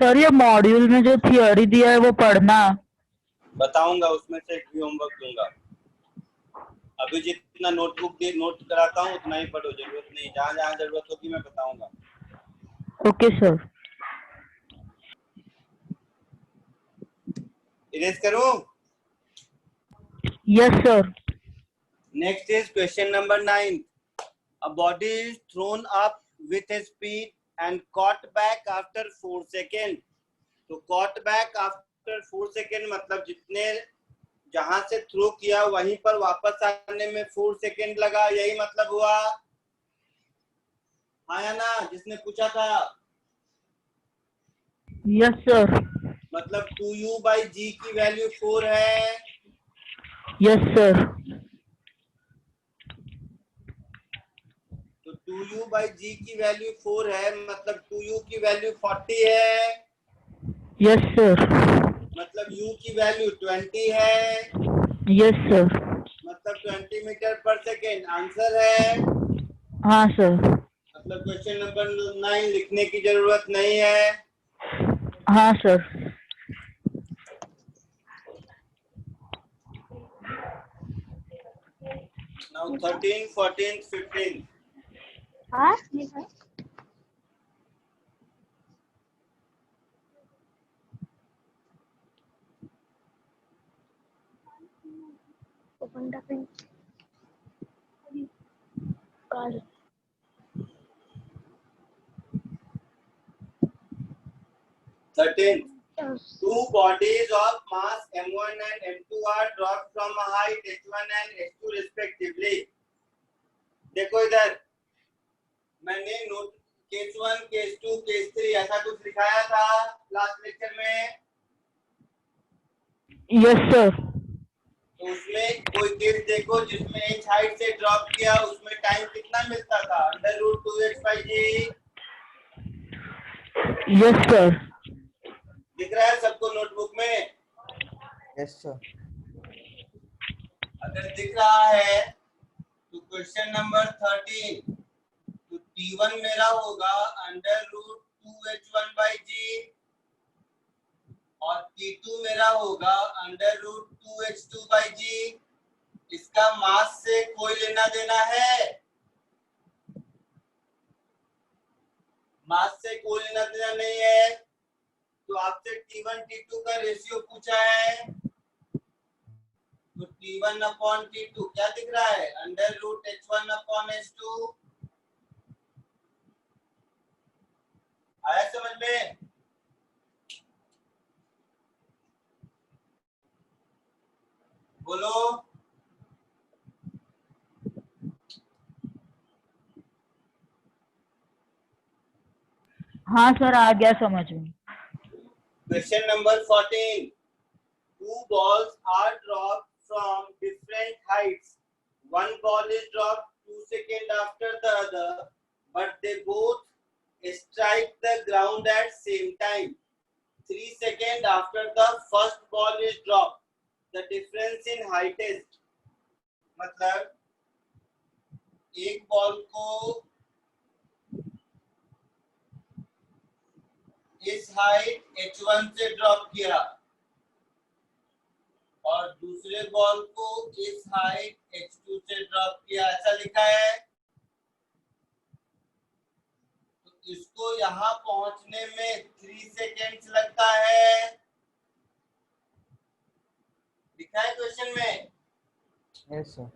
सर ये मॉड्यूल में जो थियोरी दिया है वो पढ़ना। बताऊंगा, उसमें से एक भी होमवर्क दूंगा। अभी जितना नोटबुक दे नोट कराता हूँ उतना ही पढ़ो, जरूरत नहीं, जहाँ जहाँ जरूरत होगी मैं बताऊंगा। Okay sir. इरेज करूं? Yes sir. Next is question number 9. A body is thrown up with a speed and caught back after 4 seconds. तो caught back after 4 seconds मतलब जितने जहां से थ्रो किया वहीं पर वापस आने में 4 सेकेंड लगा, यही मतलब हुआ। हाँ या ना, जिसने पूछा था? Yes sir. मतलब 2u/g की वैल्यू 4 है। Yes sir. तो 2u/g की वैल्यू 4 है, मतलब 2u की वैल्यू 40 है। Yes sir. मतलब u की वैल्यू 20 है। Yes sir. मतलब 20 मीटर पर सेकेंड आंसर है। हाँ सर। मतलब क्वेश्चन नंबर 9 लिखने की जरूरत नहीं है। हाँ सर। Now 13, 14, 15. हाँ open the pen. 13. Two bodies of mass m1 and m2 are dropped from a height h1 and h2 respectively. देखो इधर मैंने नोट केस 1, केस 2, केस 3 ऐसा कुछ लिखाया था लास्ट लेक्चर में। Yes sir. तो उसमें कोई केस देखो जिसमें h हाइट से ड्रॉप किया, उसमें टाइम कितना मिलता था? √2h/g। Yes sir. दिख रहा है सबको नोटबुक में? Yes sir. अगर दिख रहा है तो क्वेश्चन नंबर 13, तो t1 मेरा होगा √2h1/g और t2 मेरा होगा √2h2/g। इसका मास से कोई लेना देना है? मास से कोई लेना देना नहीं है। तो आपसे t1 t2 का रेशियो पूछा है, तो t1/t2 क्या दिख रहा है? √h1/h2। आया समझ में? बोलो। हाँ सर आ गया समझ में। Question number 14. Two balls are dropped from different heights. One ball is dropped 2 seconds after the other, but they both strike the ground at same time. 3 seconds after the first ball is dropped. The difference in height is, मतलब एक ball को इस height h1 से drop किया और दूसरे ball को इस हाइट h2 से ड्रॉप किया, ऐसा लिखा है। तो इसको यहाँ पहुंचने में 3 सेकेंड्स लगता है, लिखा है क्वेश्चन में। Yes sir.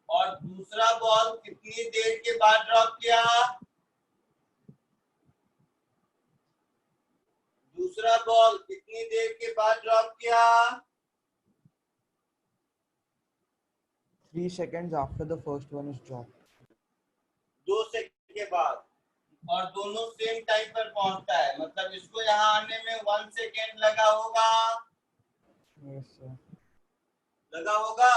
और दूसरा बॉल कितनी देर के बाद ड्रॉप किया? दूसरा बॉल कितनी देर के बाद ड्रॉप किया? 3 seconds after the first one is dropped. 2 second के बाद, और दोनों सेम टाइम पर पहुंचता है, मतलब इसको यहाँ आने में 1 सेकेंड लगा होगा। Yes sir. लगा होगा,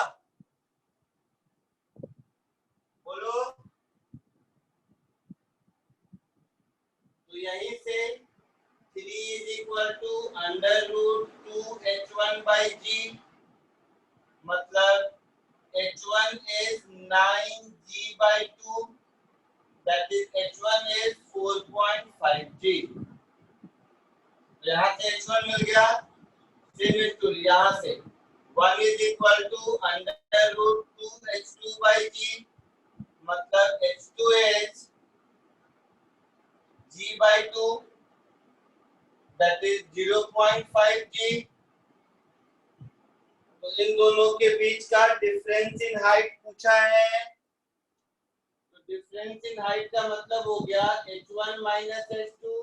बोलो। तो यहीं से 3 = √2h1/g, मतलब h1 is 9g/2, that is h1 is 4.5g। यहाँ से h1 मिल गया, सेम स्टोरी यहाँ से 1 = √2h2/g, मतलब h2 is g/2, that is 0.5g। तो इन दोनों के बीच का डिफरेंस इन हाइट पूछा है। तो डिफरेंस इन हाइट का मतलब हो गया h1 - h2,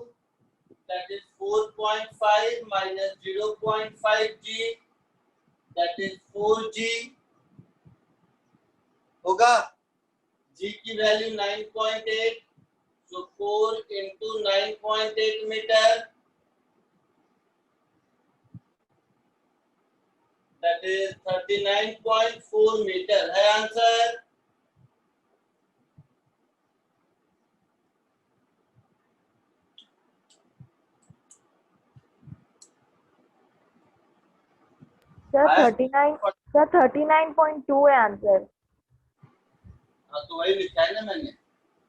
that is 4.5 minus 0.5g, that is 4g होगा। g की value 9.8, so 4 into 9.8 metre, that is 39.4 metre है आंसर। सर 39.2 है आंसर। हाँ तो वही लिखा है ना मैंने।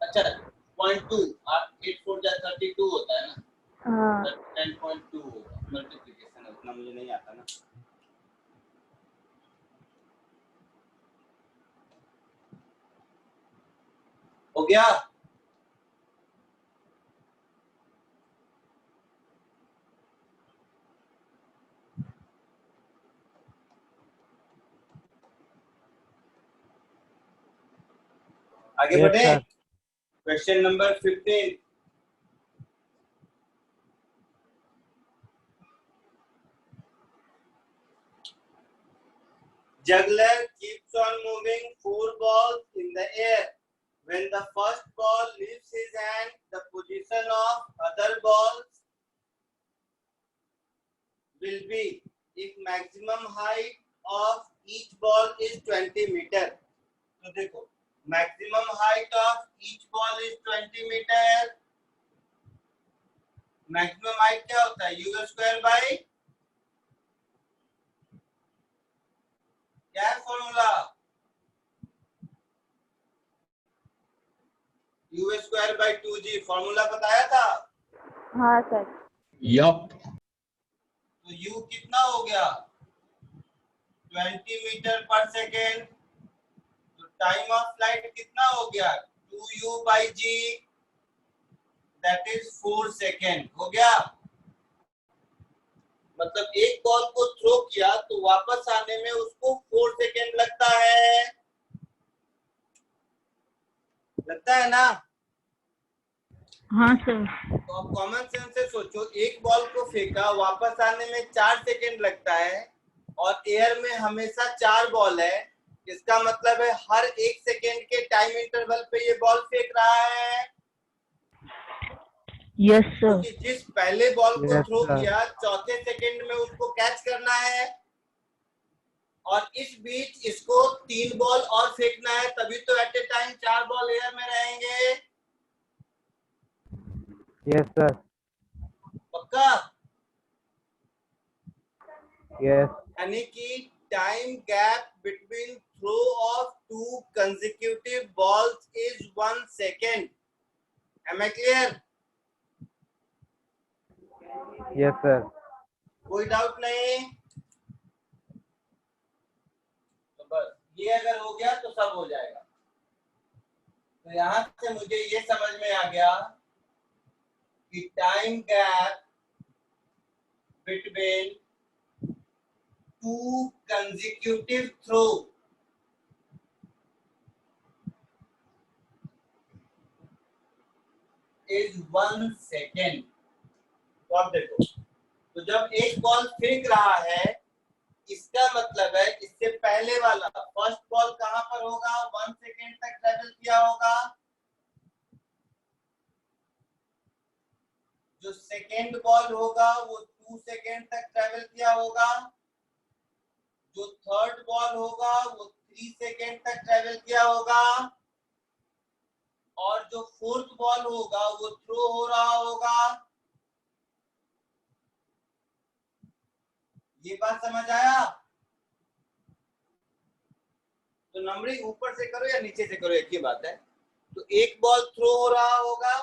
अच्छा 0.2, आप 8 4 जा 32 होता है ना। हाँ 10.2 होगा, मल्टीप्लिकेशन उतना मुझे नहीं आता ना। हो गया। आगे बढ़े। Question number 15। Juggler keeps on moving 4 balls in the air. When the first ball leaves his hand, the position of other balls will be if maximum height of each ball is 20 meter. तो देखो maximum height of each ball is 20 meter. Maximum height क्या होता है? U square by क्या है formula? U square by 2g formula बताया था। हाँ सर। Yup. तो u कितना हो गया? 20 मीटर पर सेकेंड। तो टाइम ऑफ फ्लाइट कितना हो गया? 2u/g, that is 4 second. हो गया। मतलब एक बॉल को थ्रो किया तो वापस आने में उसको 4 सेकेंड लगता है। लगता है ना? हाँ सर। तो अब कॉमन सेंस से सोचो, एक बॉल को फेंका, वापस आने में 4 सेकेंड लगता है और एयर में हमेशा 4 बॉल है। इसका मतलब है हर 1 सेकेंड के टाइम इंटरवल पे ये बॉल फेंक रहा है। Yes sir. क्योंकि जिस पहले बॉल को Yes, थ्रो sir. किया, चौथे सेकेंड में उसको कैच करना है और इस बीच इसको 3 बॉल और फेंकना है, तभी तो at a time 4 ball air में रहेंगे। Yes, sir. पक्का? Yes. यानी कि time gap between throw of 2 consecutive balls is 1 second. Am I clear? Yes sir. कोई डाउट नहीं? तो बस ये अगर हो गया तो सब हो जाएगा। तो यहां से मुझे ये समझ में आ गया कि time gap between two consecutive throw is 1 second. तो आप देखो, तो जब एक बॉल फेंक रहा है, इसका मतलब है इससे पहले वाला फर्स्ट बॉल कहां पर होगा, 1 सेकेंड तक ट्रेवल किया होगा। जो सेकेंड बॉल होगा वो 2 सेकेंड तक ट्रेवल किया होगा। जो थर्ड बॉल होगा वो 3 सेकेंड तक ट्रेवल किया होगा। और जो फोर्थ बॉल होगा वो थ्रो हो रहा होगा। ये बात समझ आया? तो नंबरिंग ऊपर से करो या नीचे से करो, एक ही बात है। तो एक बॉल थ्रो हो रहा होगा,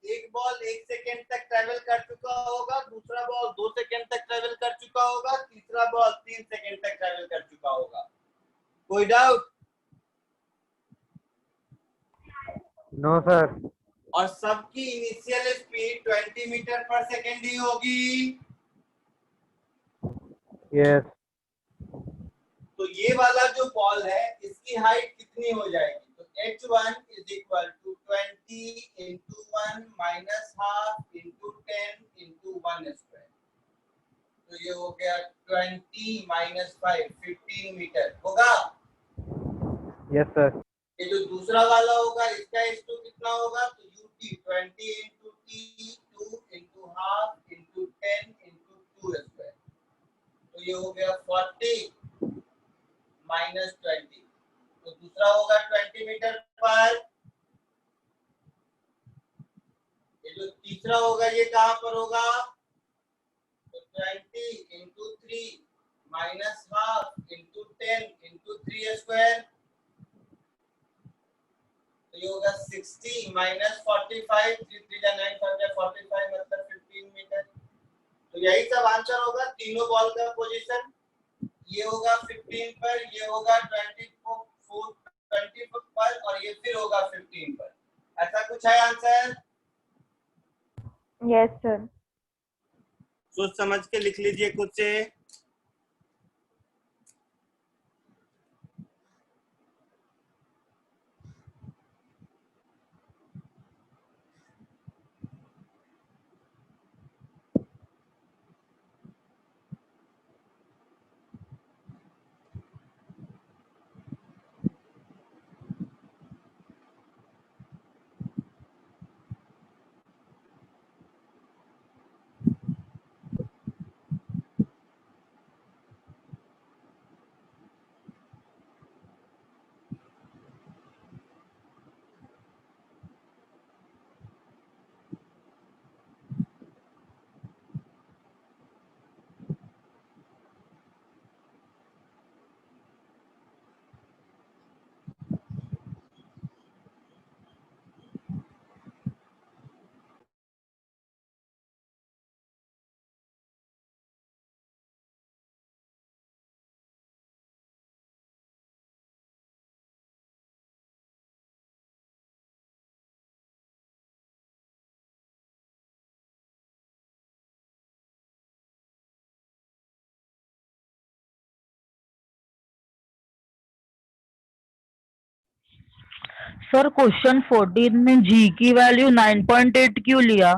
एक बॉल 1 सेकेंड तक ट्रेवल कर चुका होगा, दूसरा बॉल 2 सेकेंड तक ट्रेवल कर चुका होगा, तीसरा बॉल 3 सेकेंड तक ट्रेवल कर चुका होगा। कोई डाउट? No sir. और सबकी इनिशियल स्पीड 20 मीटर पर सेकेंड ही होगी। यस। तो ये वाला जो बॉल है इसकी हाइट कितनी हो जाएगी? तो h1 is equal to 20 into 1 minus half into 10 into 1 square. तो ये हो गया 20 माइनस 5 15 मीटर होगा। Yes sir. ये जो दूसरा वाला होगा इसका h2 कितना होगा? तो ut 20 into t 2 into half into 10 into 2 square. तो ये हो गया 40 माइनस 20। तो दूसरा होगा 20 मीटर पर। ये जो तीसरा होगा ये कहां पर होगा? तो 20 into 3 minus half into 10 into 3 square. तो ये होगा 60 माइनस 45 3 3 9 45 मतलब 15 मीटर। तो यही सब आंसर होगा। तीनों बॉल का पोजीशन ये होगा 15 पर, ये होगा 20 पर और ये फिर होगा 15 पर। ऐसा कुछ है आंसर? Yes sir. सोच समझ के लिख लीजिए खुद से। सर क्वेश्चन 14 में जी की वैल्यू 9.8 क्यों लिया?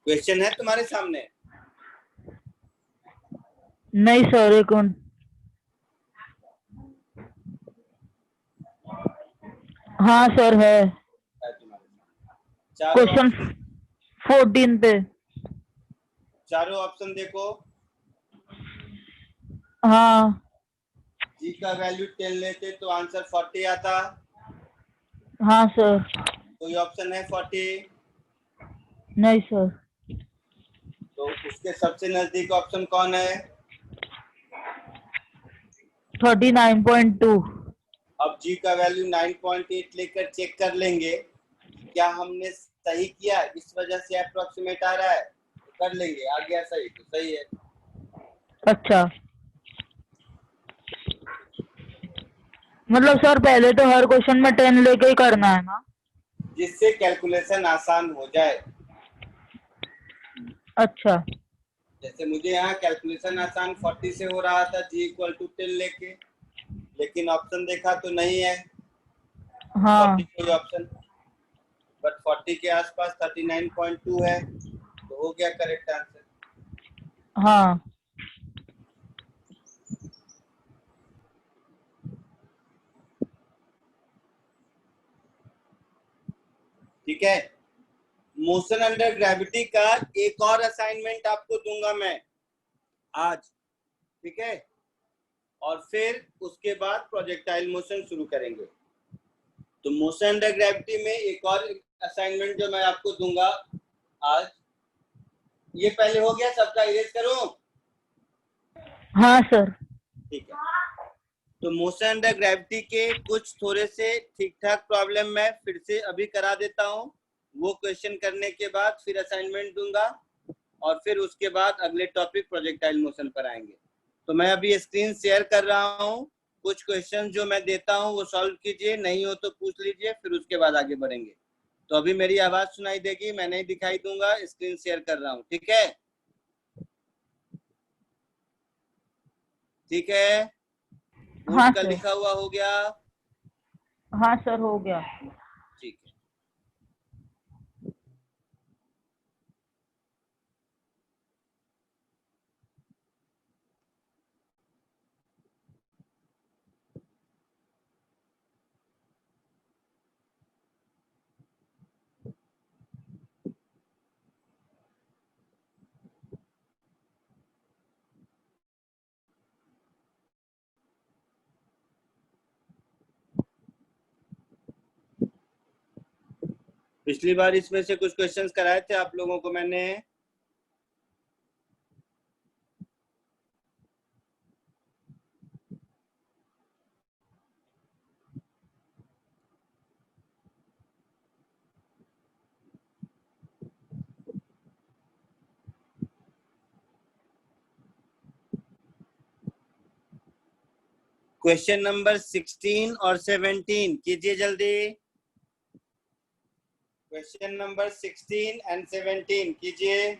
क्वेश्चन है तुम्हारे सामने? नहीं सर, एक मिनट। हाँ सर है। क्वेश्चन 14 पे। चारों ऑप्शन देखो। हाँ। जी का वैल्यू 10 लेते तो आंसर 40 आता। हाँ सर। कोई ऑप्शन है 40? नहीं सर। तो उसके सबसे नजदीक ऑप्शन कौन है? 39.2। अब अब g का वैल्यू 9.8 लेकर चेक कर लेंगे क्या हमने सही किया, इस वजह से अप्रोक्सीमेट आ रहा है, तो कर लेंगे। आ गया सही तो सही है। अच्छा, मतलब सर पहले तो हर क्वेश्चन में 10 लेके ही करना है ना? जिससे कैलकुलेशन आसान हो जाए। अच्छा, जैसे मुझे यहाँ कैलकुलेशन आसान 40 से हो रहा था g इक्वल टू 10 लेके, लेकिन ऑप्शन देखा तो नहीं है हाँ 40 कोई ऑप्शन, बट 40 के आसपास 39.2 है, तो हो गया करेक्ट आंसर। हाँ। ठीक है, मोशन अंडर ग्रेविटी का एक और असाइनमेंट आपको दूंगा मैं आज, ठीक है, और फिर उसके बाद प्रोजेक्टाइल मोशन शुरू करेंगे। तो मोशन अंडर ग्रेविटी में एक और असाइनमेंट जो मैं आपको दूंगा आज, ये पहले हो गया सबका, इरेज करूं? हाँ सर। ठीक है, तो मोशन अंडर ग्रेविटी के कुछ थोड़े से ठीक ठाक प्रॉब्लम मैं फिर से अभी करा देता हूं, वो क्वेश्चन करने के बाद फिर असाइनमेंट दूंगा और फिर उसके बाद अगले टॉपिक प्रोजेक्टाइल मोशन पर आएंगे। तो मैं अभी स्क्रीन शेयर कर रहा हूं, कुछ क्वेश्चन जो मैं देता हूं वो सॉल्व कीजिए, नहीं हो तो पूछ लीजिए, फिर उसके बाद आगे बढ़ेंगे। तो अभी मेरी आवाज सुनाई देगी, मैं नहीं दिखाई दूंगा, स्क्रीन शेयर कर रहा हूं, ठीक है? ठीक है, बोर्ड हाँ का सर। लिखा हुआ हो गया? हाँ सर, हो गया। ठीक है। पिछली बार इसमें से कुछ क्वेश्चंस कराए थे आप लोगों को मैंने। क्वेश्चन नंबर 16 और 17 कीजिए जल्दी। क्वेश्चन नंबर 16 एंड 17 कीजिए।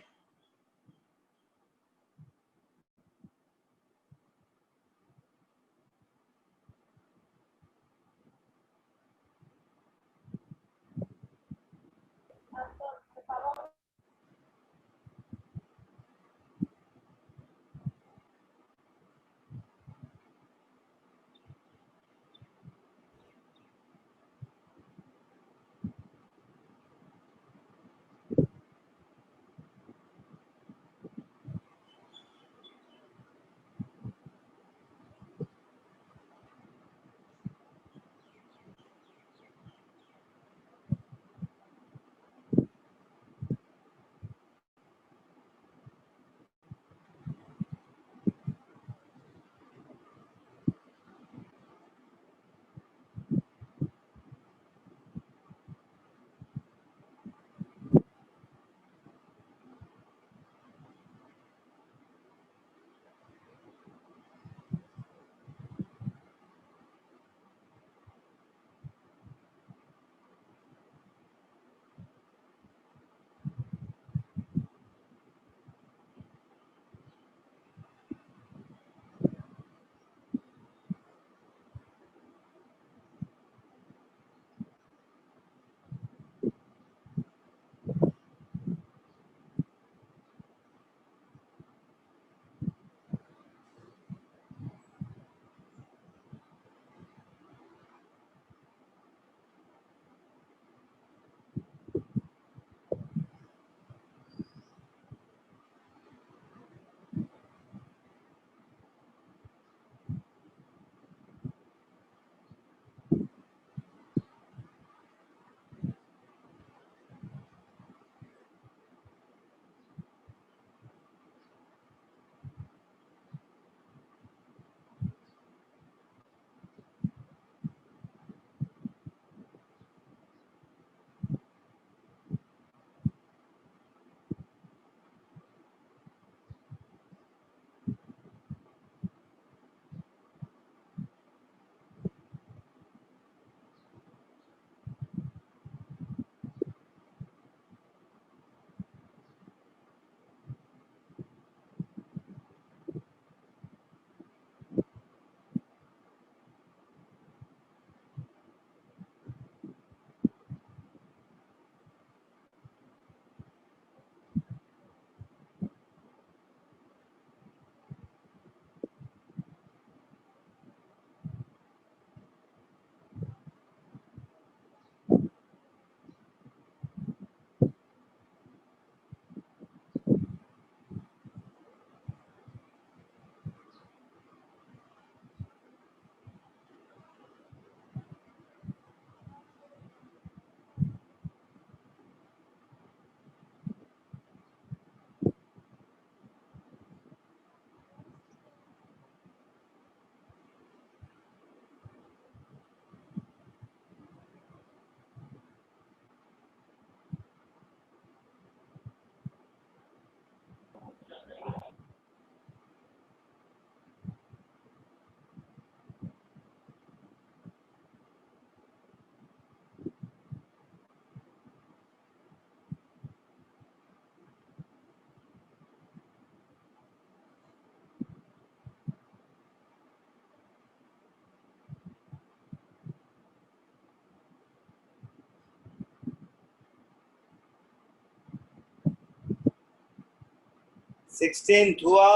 16th हुआ?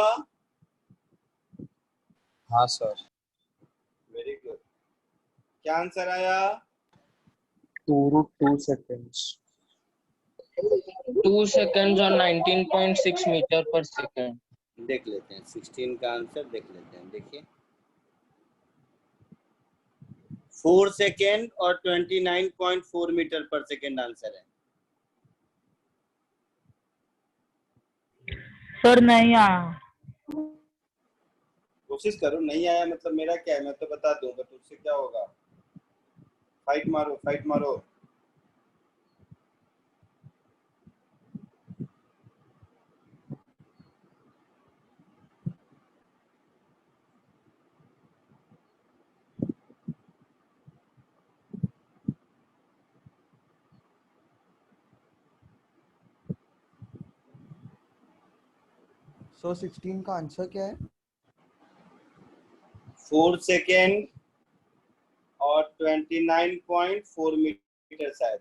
हाँ सर। Very good. क्या आंसर आया? 2 seconds. 2 seconds और 19.6 मीटर पर सेकंड। देख लेते हैं 16 का आंसर, देख लेते हैं। देखिए 4 सेकेंड और 29.4 मीटर पर सेकेंड आंसर है। सर नहीं आया। कोशिश करो, नहीं आया मतलब मेरा क्या है, मैं तो बता दूं, बट उससे क्या होगा। फाइट मारो, फाइट मारो। So 16 का आंसर क्या है? 4 सेकेंड और 29.4 मीटर शायद।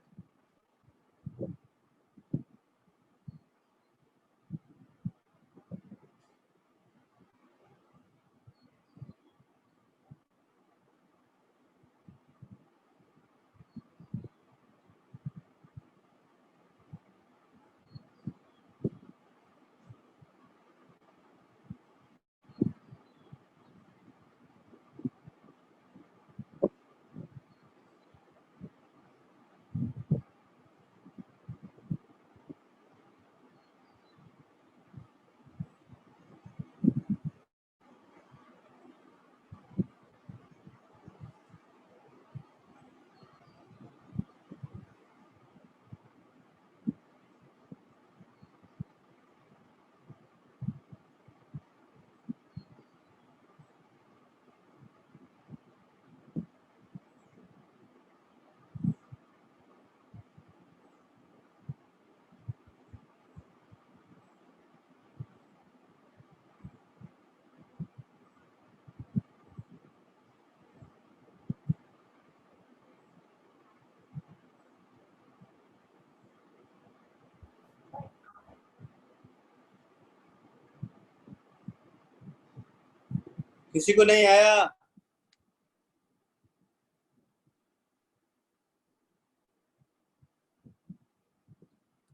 किसी को नहीं आया?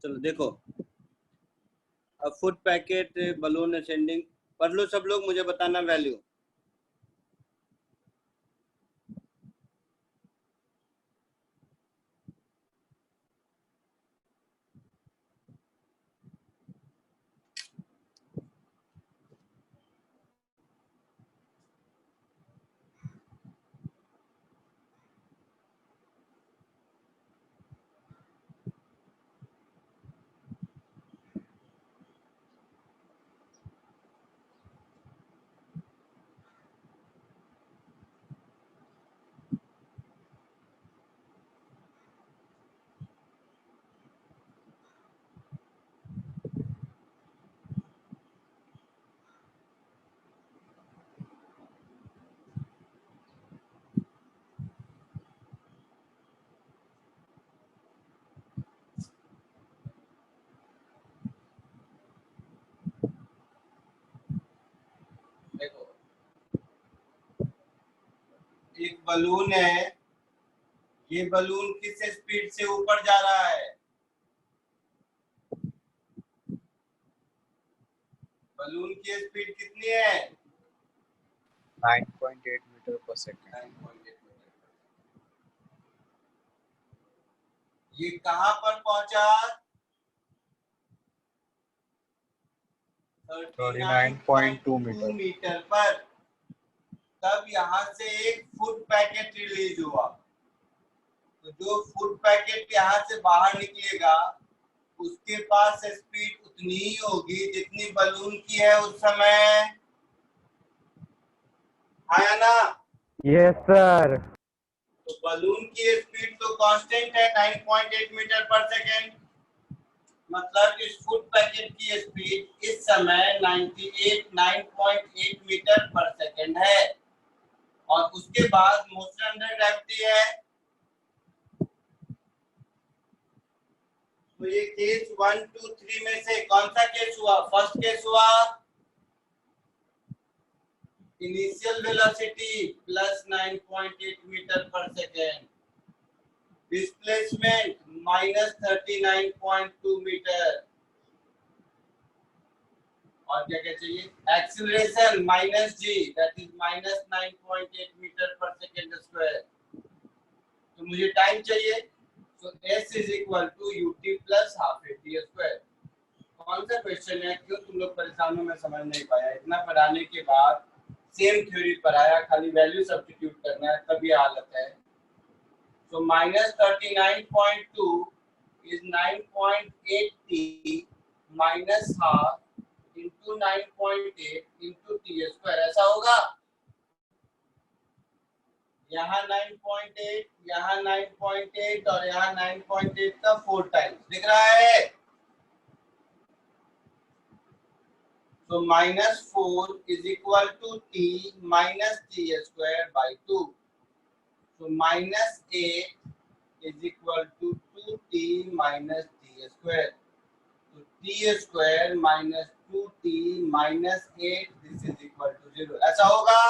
चलो देखो, अब फुट पैकेट बलून असेंडिंग पढ़ लो सब लोग, मुझे बताना वैल्यू। देखो एक बलून है, ये बलून किस स्पीड से ऊपर जा रहा है? बलून की स्पीड कितनी है? 9.8 मीटर पर सेकेंड। 9.8 मीटर। ये कहां पर पहुंचा? 39.2 मीटर पर। तब यहाँ से एक फुट पैकेट रिलीज हुआ, तो जो फुट पैकेट यहाँ से बाहर निकलेगा उसके पास स्पीड उतनी ही होगी जितनी बलून की है उस समय। आया ना? Yes sir. तो बलून की स्पीड तो कांस्टेंट है 9.8 मीटर पर सेकेंड, मतलब इस फुट पैकेट की स्पीड इस समय 9.8 मीटर पर सेकेंड है। और उसके बाद मोशन अंडर ग्रेविटी है तो ये केस 1 2 3 में से कौन सा केस हुआ? फर्स्ट केस हुआ इनिशियल वेलोसिटी प्लस 9.8 मीटर पर सेकेंड, डिस्प्लेसमेंट माइनस 39.2 मीटर, और क्या क्या चाहिए? Acceleration minus g, that is minus 9.8 metre पर सेकेंड स्क्वायर। तो मुझे टाइम चाहिए, तो s is equal to ut plus half at square. कौन सा क्वेश्चन है? क्यों तुम लोग परेशान हो? मैं समझ नहीं पाया। इतना पढ़ाने के बाद सेम थ्योरी पढ़ाया, खाली वैल्यू सब्स्टिट्यूट करना है, तब ये हालत है। तो minus 39.2 is 9.8t minus half into 9.8 into T square, ऐसा होगा। यहाँ 9.8, यहाँ 9.8 और यहाँ 9.8 का 4 टाइम्स दिख रहा है। तो minus 4 is equal to t minus t square by 2। तो minus 8 is equal to 2t minus t square. तो t square minus 2t minus 8 this is equal to 0, ऐसा होगा।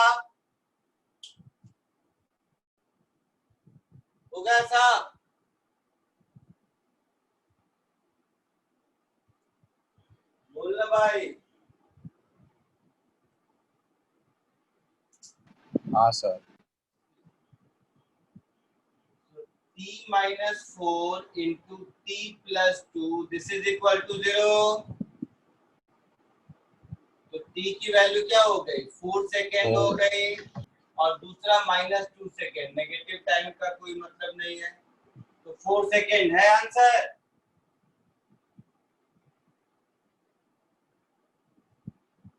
होगा ऐसा? बोलना भाई। हाँ sir. t minus 4 into t plus 2 this is equal to 0। तो t की वैल्यू क्या हो गई? 4 सेकेंड हो गई, और दूसरा माइनस 2 सेकेंड। नेगेटिव टाइम का कोई मतलब नहीं है, तो 4 सेकेंड है आंसर।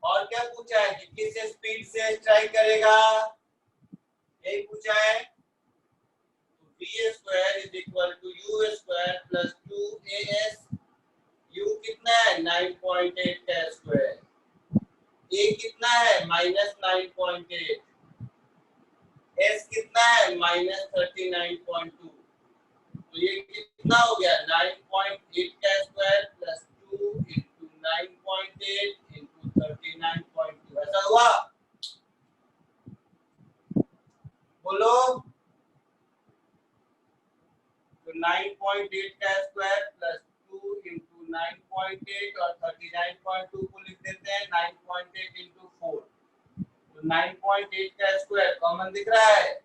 और क्या पूछा है कि किस स्पीड से स्ट्राइक करेगा? यही पूछा है। v square is equal to u square plus 2as। u कितना है? 9.8 का स्क्वायर। a कितना है? माइनस 9.8। s कितना है? माइनस 39.2। तो ये कितना हो गया? 9.8 का स्क्वायर प्लस 2 इंटू 9.8 इंटू 39.2, ऐसा हुआ? बोलो। तो 9.8 का स्क्वायर प्लस 2 इंटू 9.8 और 39.2 को लिख देते हैं 9.8 इंटू 4। तो 9.8 का स्क्वायर कॉमन दिख रहा है,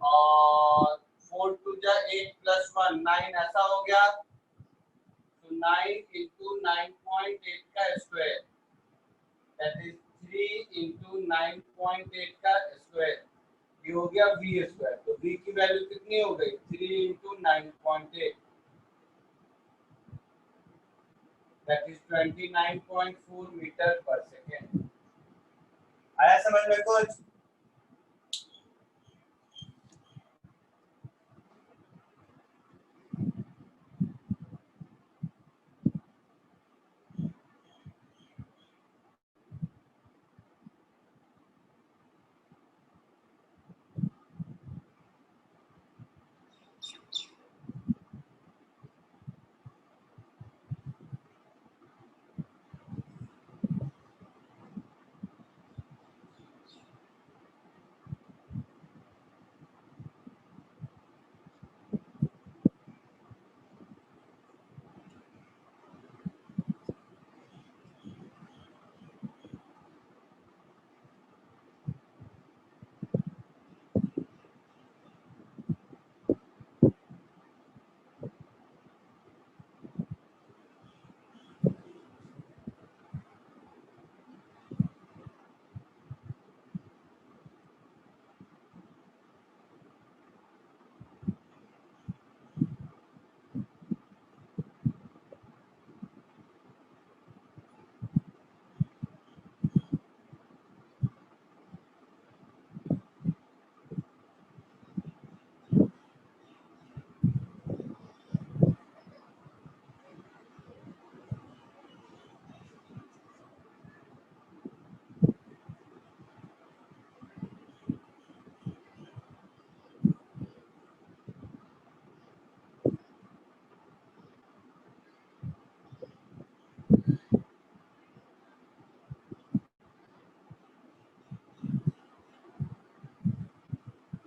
और 4 टू जा 8 प्लस 1 9, ऐसा हो गया। तो 9 इंटू 9.8 का स्क्वायर, दैट इज 3 इंटू 9.8 का स्क्वायर, ये हो गया v स्क्वायर। तो v की वैल्यू कितनी हो गई? 3 इंटू 9.8, दैट इज 29.4 मीटर पर सेकेंड। आया समझ में कुछ?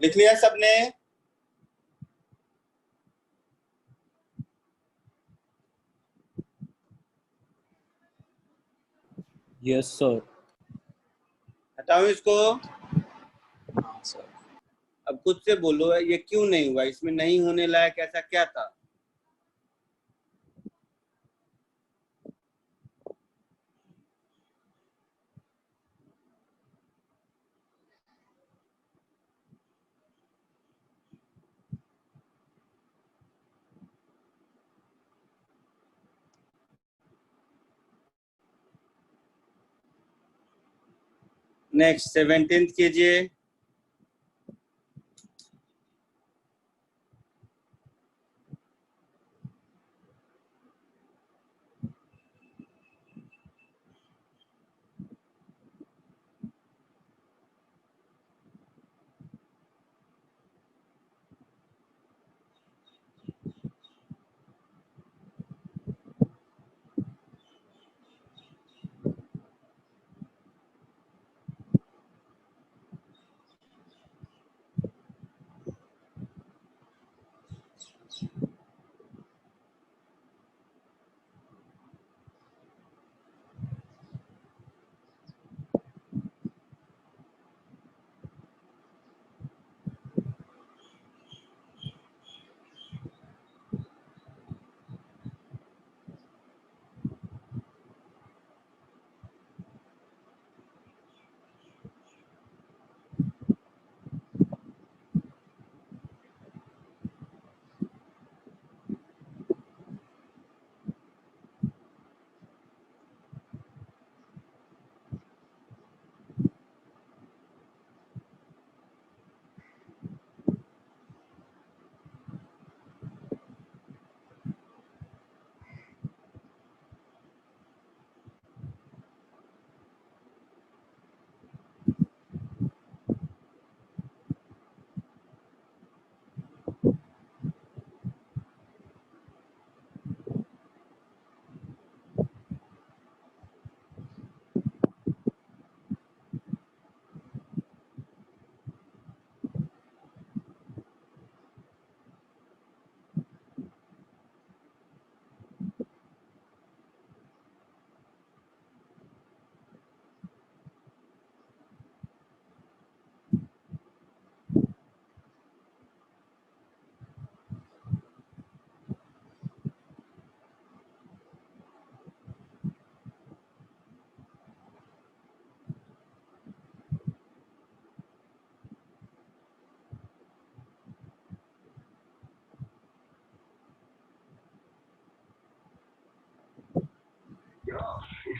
लिख लिया सबने? Yes sir. हटाओ इसको। हाँ सर। अब खुद से बोलो ये क्यों नहीं हुआ, इसमें नहीं होने लायक ऐसा क्या था? नेक्स्ट 17th कीजिए।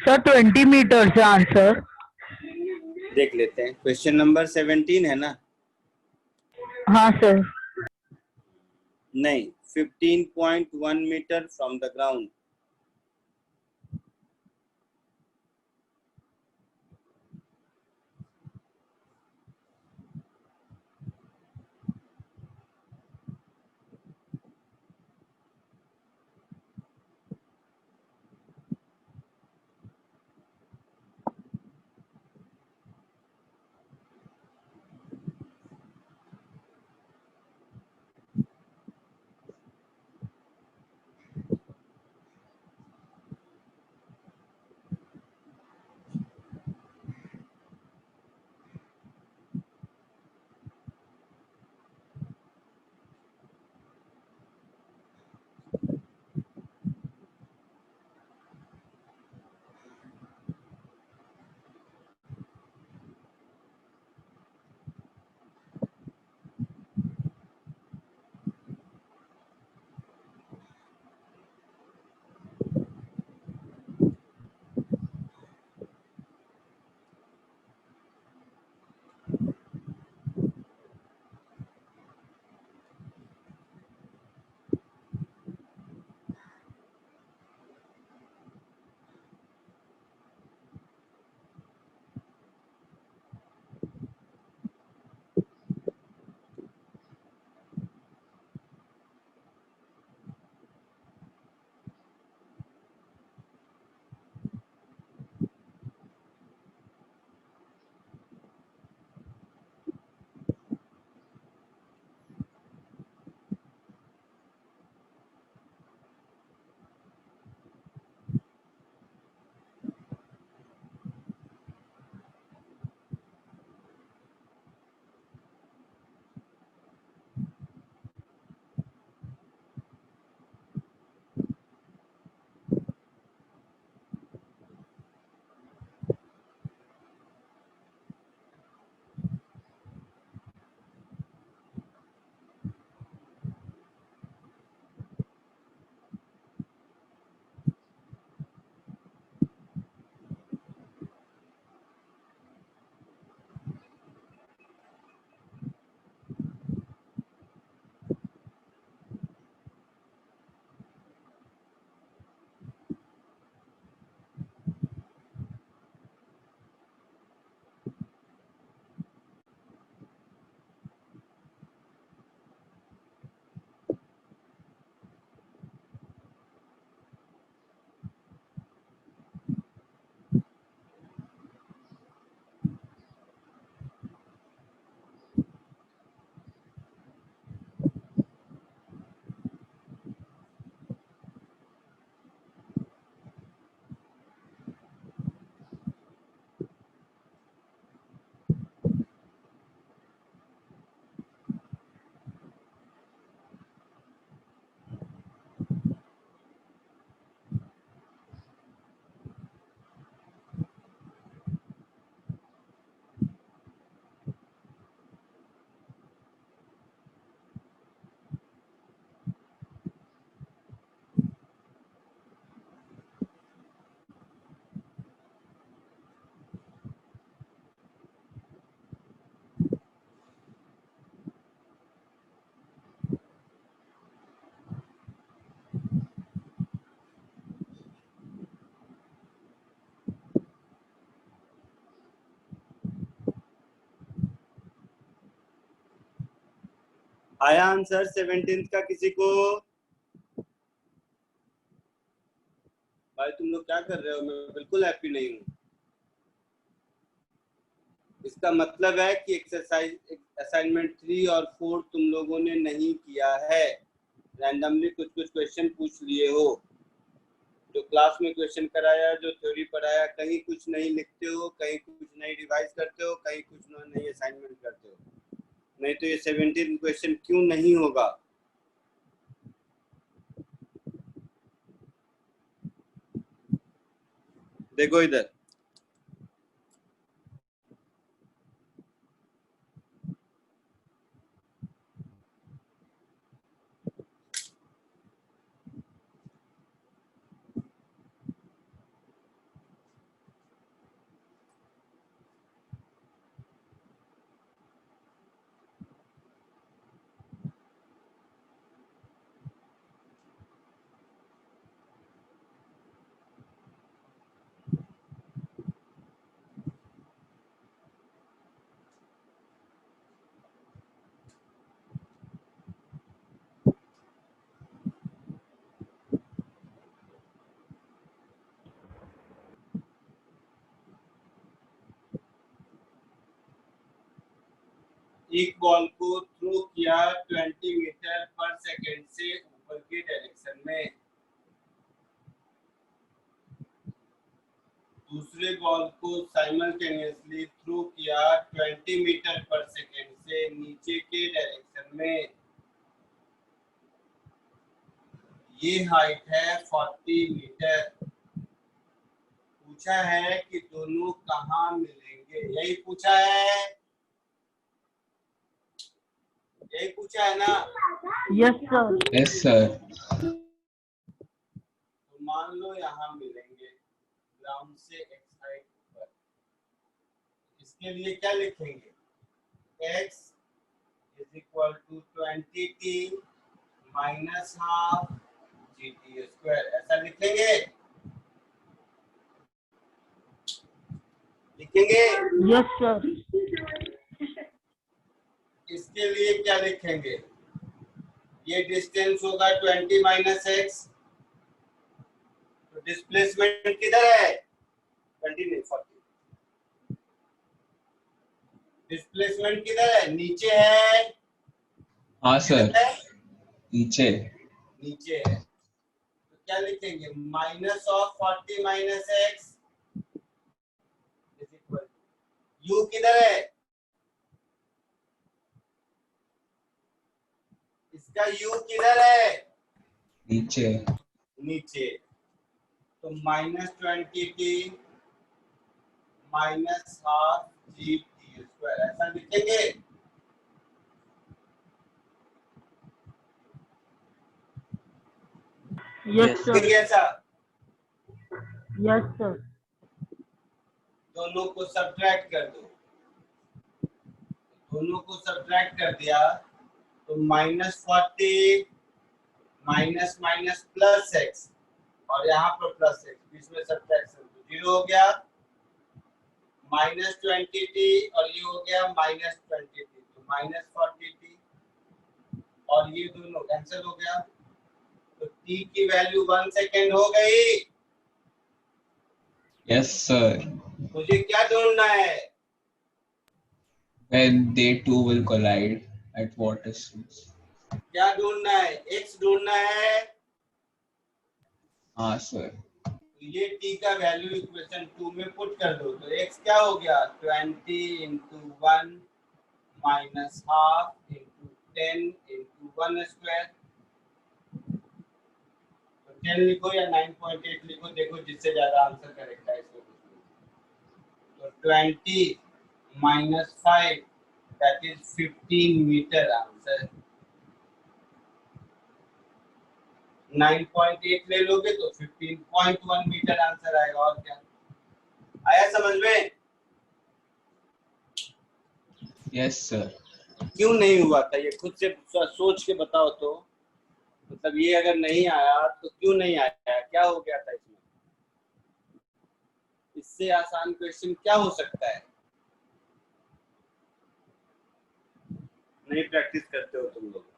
सर 20 मीटर से आंसर। देख लेते हैं, क्वेश्चन नंबर 17 है ना? हाँ सर। नहीं, 15.1 मीटर फ्रॉम द ग्राउंड। आया आंसर 17 का किसी को? भाई तुम लोग क्या कर रहे हो? मैं बिल्कुल हैप्पी नहीं हूँ। इसका मतलब है कि एक्सरसाइज असाइनमेंट 3 और 4 तुम लोगों ने नहीं किया है। रैंडमली कुछ क्वेश्चन पूछ लिए हो। जो क्लास में क्वेश्चन कराया, जो थ्योरी पढ़ाया, कहीं कुछ नहीं लिखते हो, कहीं कुछ नहीं रिवाइज करते हो, कहीं कुछ नहीं असाइनमेंट करते हो। नहीं तो ये 17 क्वेश्चन क्यों नहीं होगा? देखो इधर, एक बॉल को थ्रो किया 20 मीटर पर सेकेंड से ऊपर के डायरेक्शन में। दूसरे बॉल को साइमल्टेनियसली थ्रो किया 20 मीटर पर सेकेंड से नीचे के डायरेक्शन में। ये हाइट है 40 मीटर। पूछा है कि दोनों कहाँ मिलेंगे। यही पूछा है, यही पूछा है ना? Yes sir. Yes sir. तो मान लो यहाँ मिलेंगे ग्राउंड से एक्स हाइट पर। इसके लिए क्या लिखेंगे? x is equal to 20t minus half gt square, ऐसा लिखेंगे। लिखेंगे। Yes sir. इसके लिए क्या लिखेंगे? ये डिस्टेंस होगा 20 माइनस एक्स। तो डिस्प्लेसमेंट किधर है? 20 नहीं 40। डिस्प्लेसमेंट किधर है? नीचे है। हाँ सर, किधर है? नीचे। नीचे है। तो क्या लिखेंगे? Minus of 40 minus x is equal you किधर है? इसका u किधर है? नीचे। नीचे। तो minus 20t minus half G T square, ऐसा लिखेंगे। Yes sir. लिखेंगे ऐसा। Yes sir. दोनों को सब्ट्रैक्ट कर दो। दोनों को सब्ट्रैक्ट कर दिया तो minus 40 minus minus plus x और यहाँ पर प्लस एक्स, बीच में सब्ट्रैक्शन तो 0 हो गया। माइनस 20t और ये हो गया माइनस 20t, तो माइनस 40t और ये दोनों कैंसिल हो गया। तो t की वैल्यू 1 सेकेंड हो गई। Yes sir. मुझे क्या ढूंढना है? When they two will collide at what distance? क्या ढूंढना है? x ढूंढना है। हाँ सर। तो ये t का वैल्यू इक्वेशन 2 में पुट कर दो। तो x क्या हो गया? 20 into 1 minus half into 10 into 1 square. तो 10 लिखो या 9.8 लिखो, देखो जिससे ज्यादा आंसर करेक्ट है इसको। तो 20 minus 5 that is 15 metre answer. 9.8 ले लोगे तो 15.1 मीटर आंसर आएगा। और क्या आया समझ में? Yes sir. क्यों नहीं हुआ था ये खुद से सोच के बताओ तो। मतलब ये अगर नहीं आया तो क्यों नहीं आया? क्या हो गया था इसमें? इससे आसान क्वेश्चन क्या हो सकता है? नहीं प्रैक्टिस करते हो तुम लोग।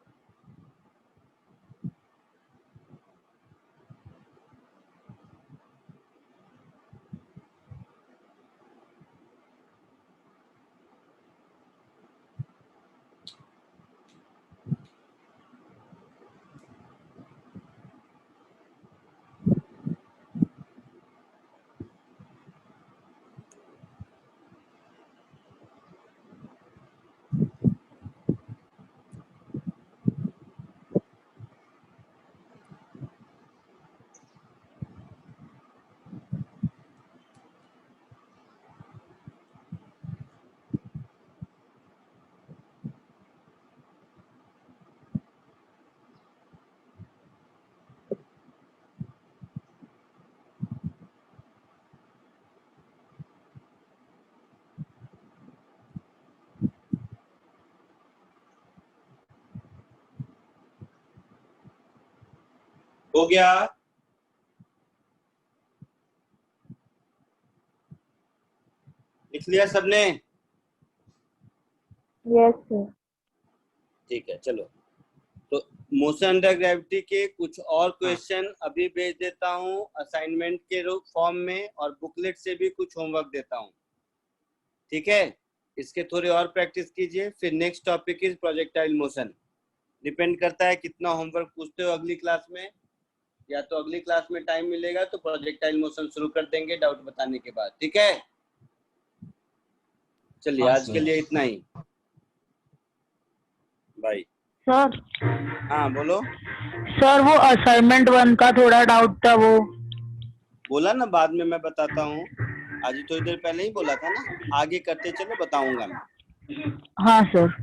हो गया? लिख लिया सबने? Yes sir. ठीक है, चलो तो मोशन अंडर ग्रेविटी के कुछ और क्वेश्चन अभी भेज देता हूँ असाइनमेंट के रूप फॉर्म में, और बुकलेट से भी कुछ होमवर्क देता हूँ, ठीक है? इसके थोड़ी और प्रैक्टिस कीजिए। फिर next topic is projectile motion. Depend करता है कितना होमवर्क पूछते हो अगली क्लास में, या तो अगली क्लास में टाइम मिलेगा तो प्रोजेक्टाइल मोशन शुरू कर देंगे डाउट बताने के बाद, ठीक है? चलिए हाँ, आज के सर। लिए इतना ही, बाय। सर हाँ बोलो। सर वो असाइनमेंट 1 का थोड़ा डाउट था वो। बोला ना बाद में मैं बताता हूँ, आज ही थोड़ी देर पहले ही बोला था ना, आगे करते चलो बताऊंगा मैं। हाँ सर।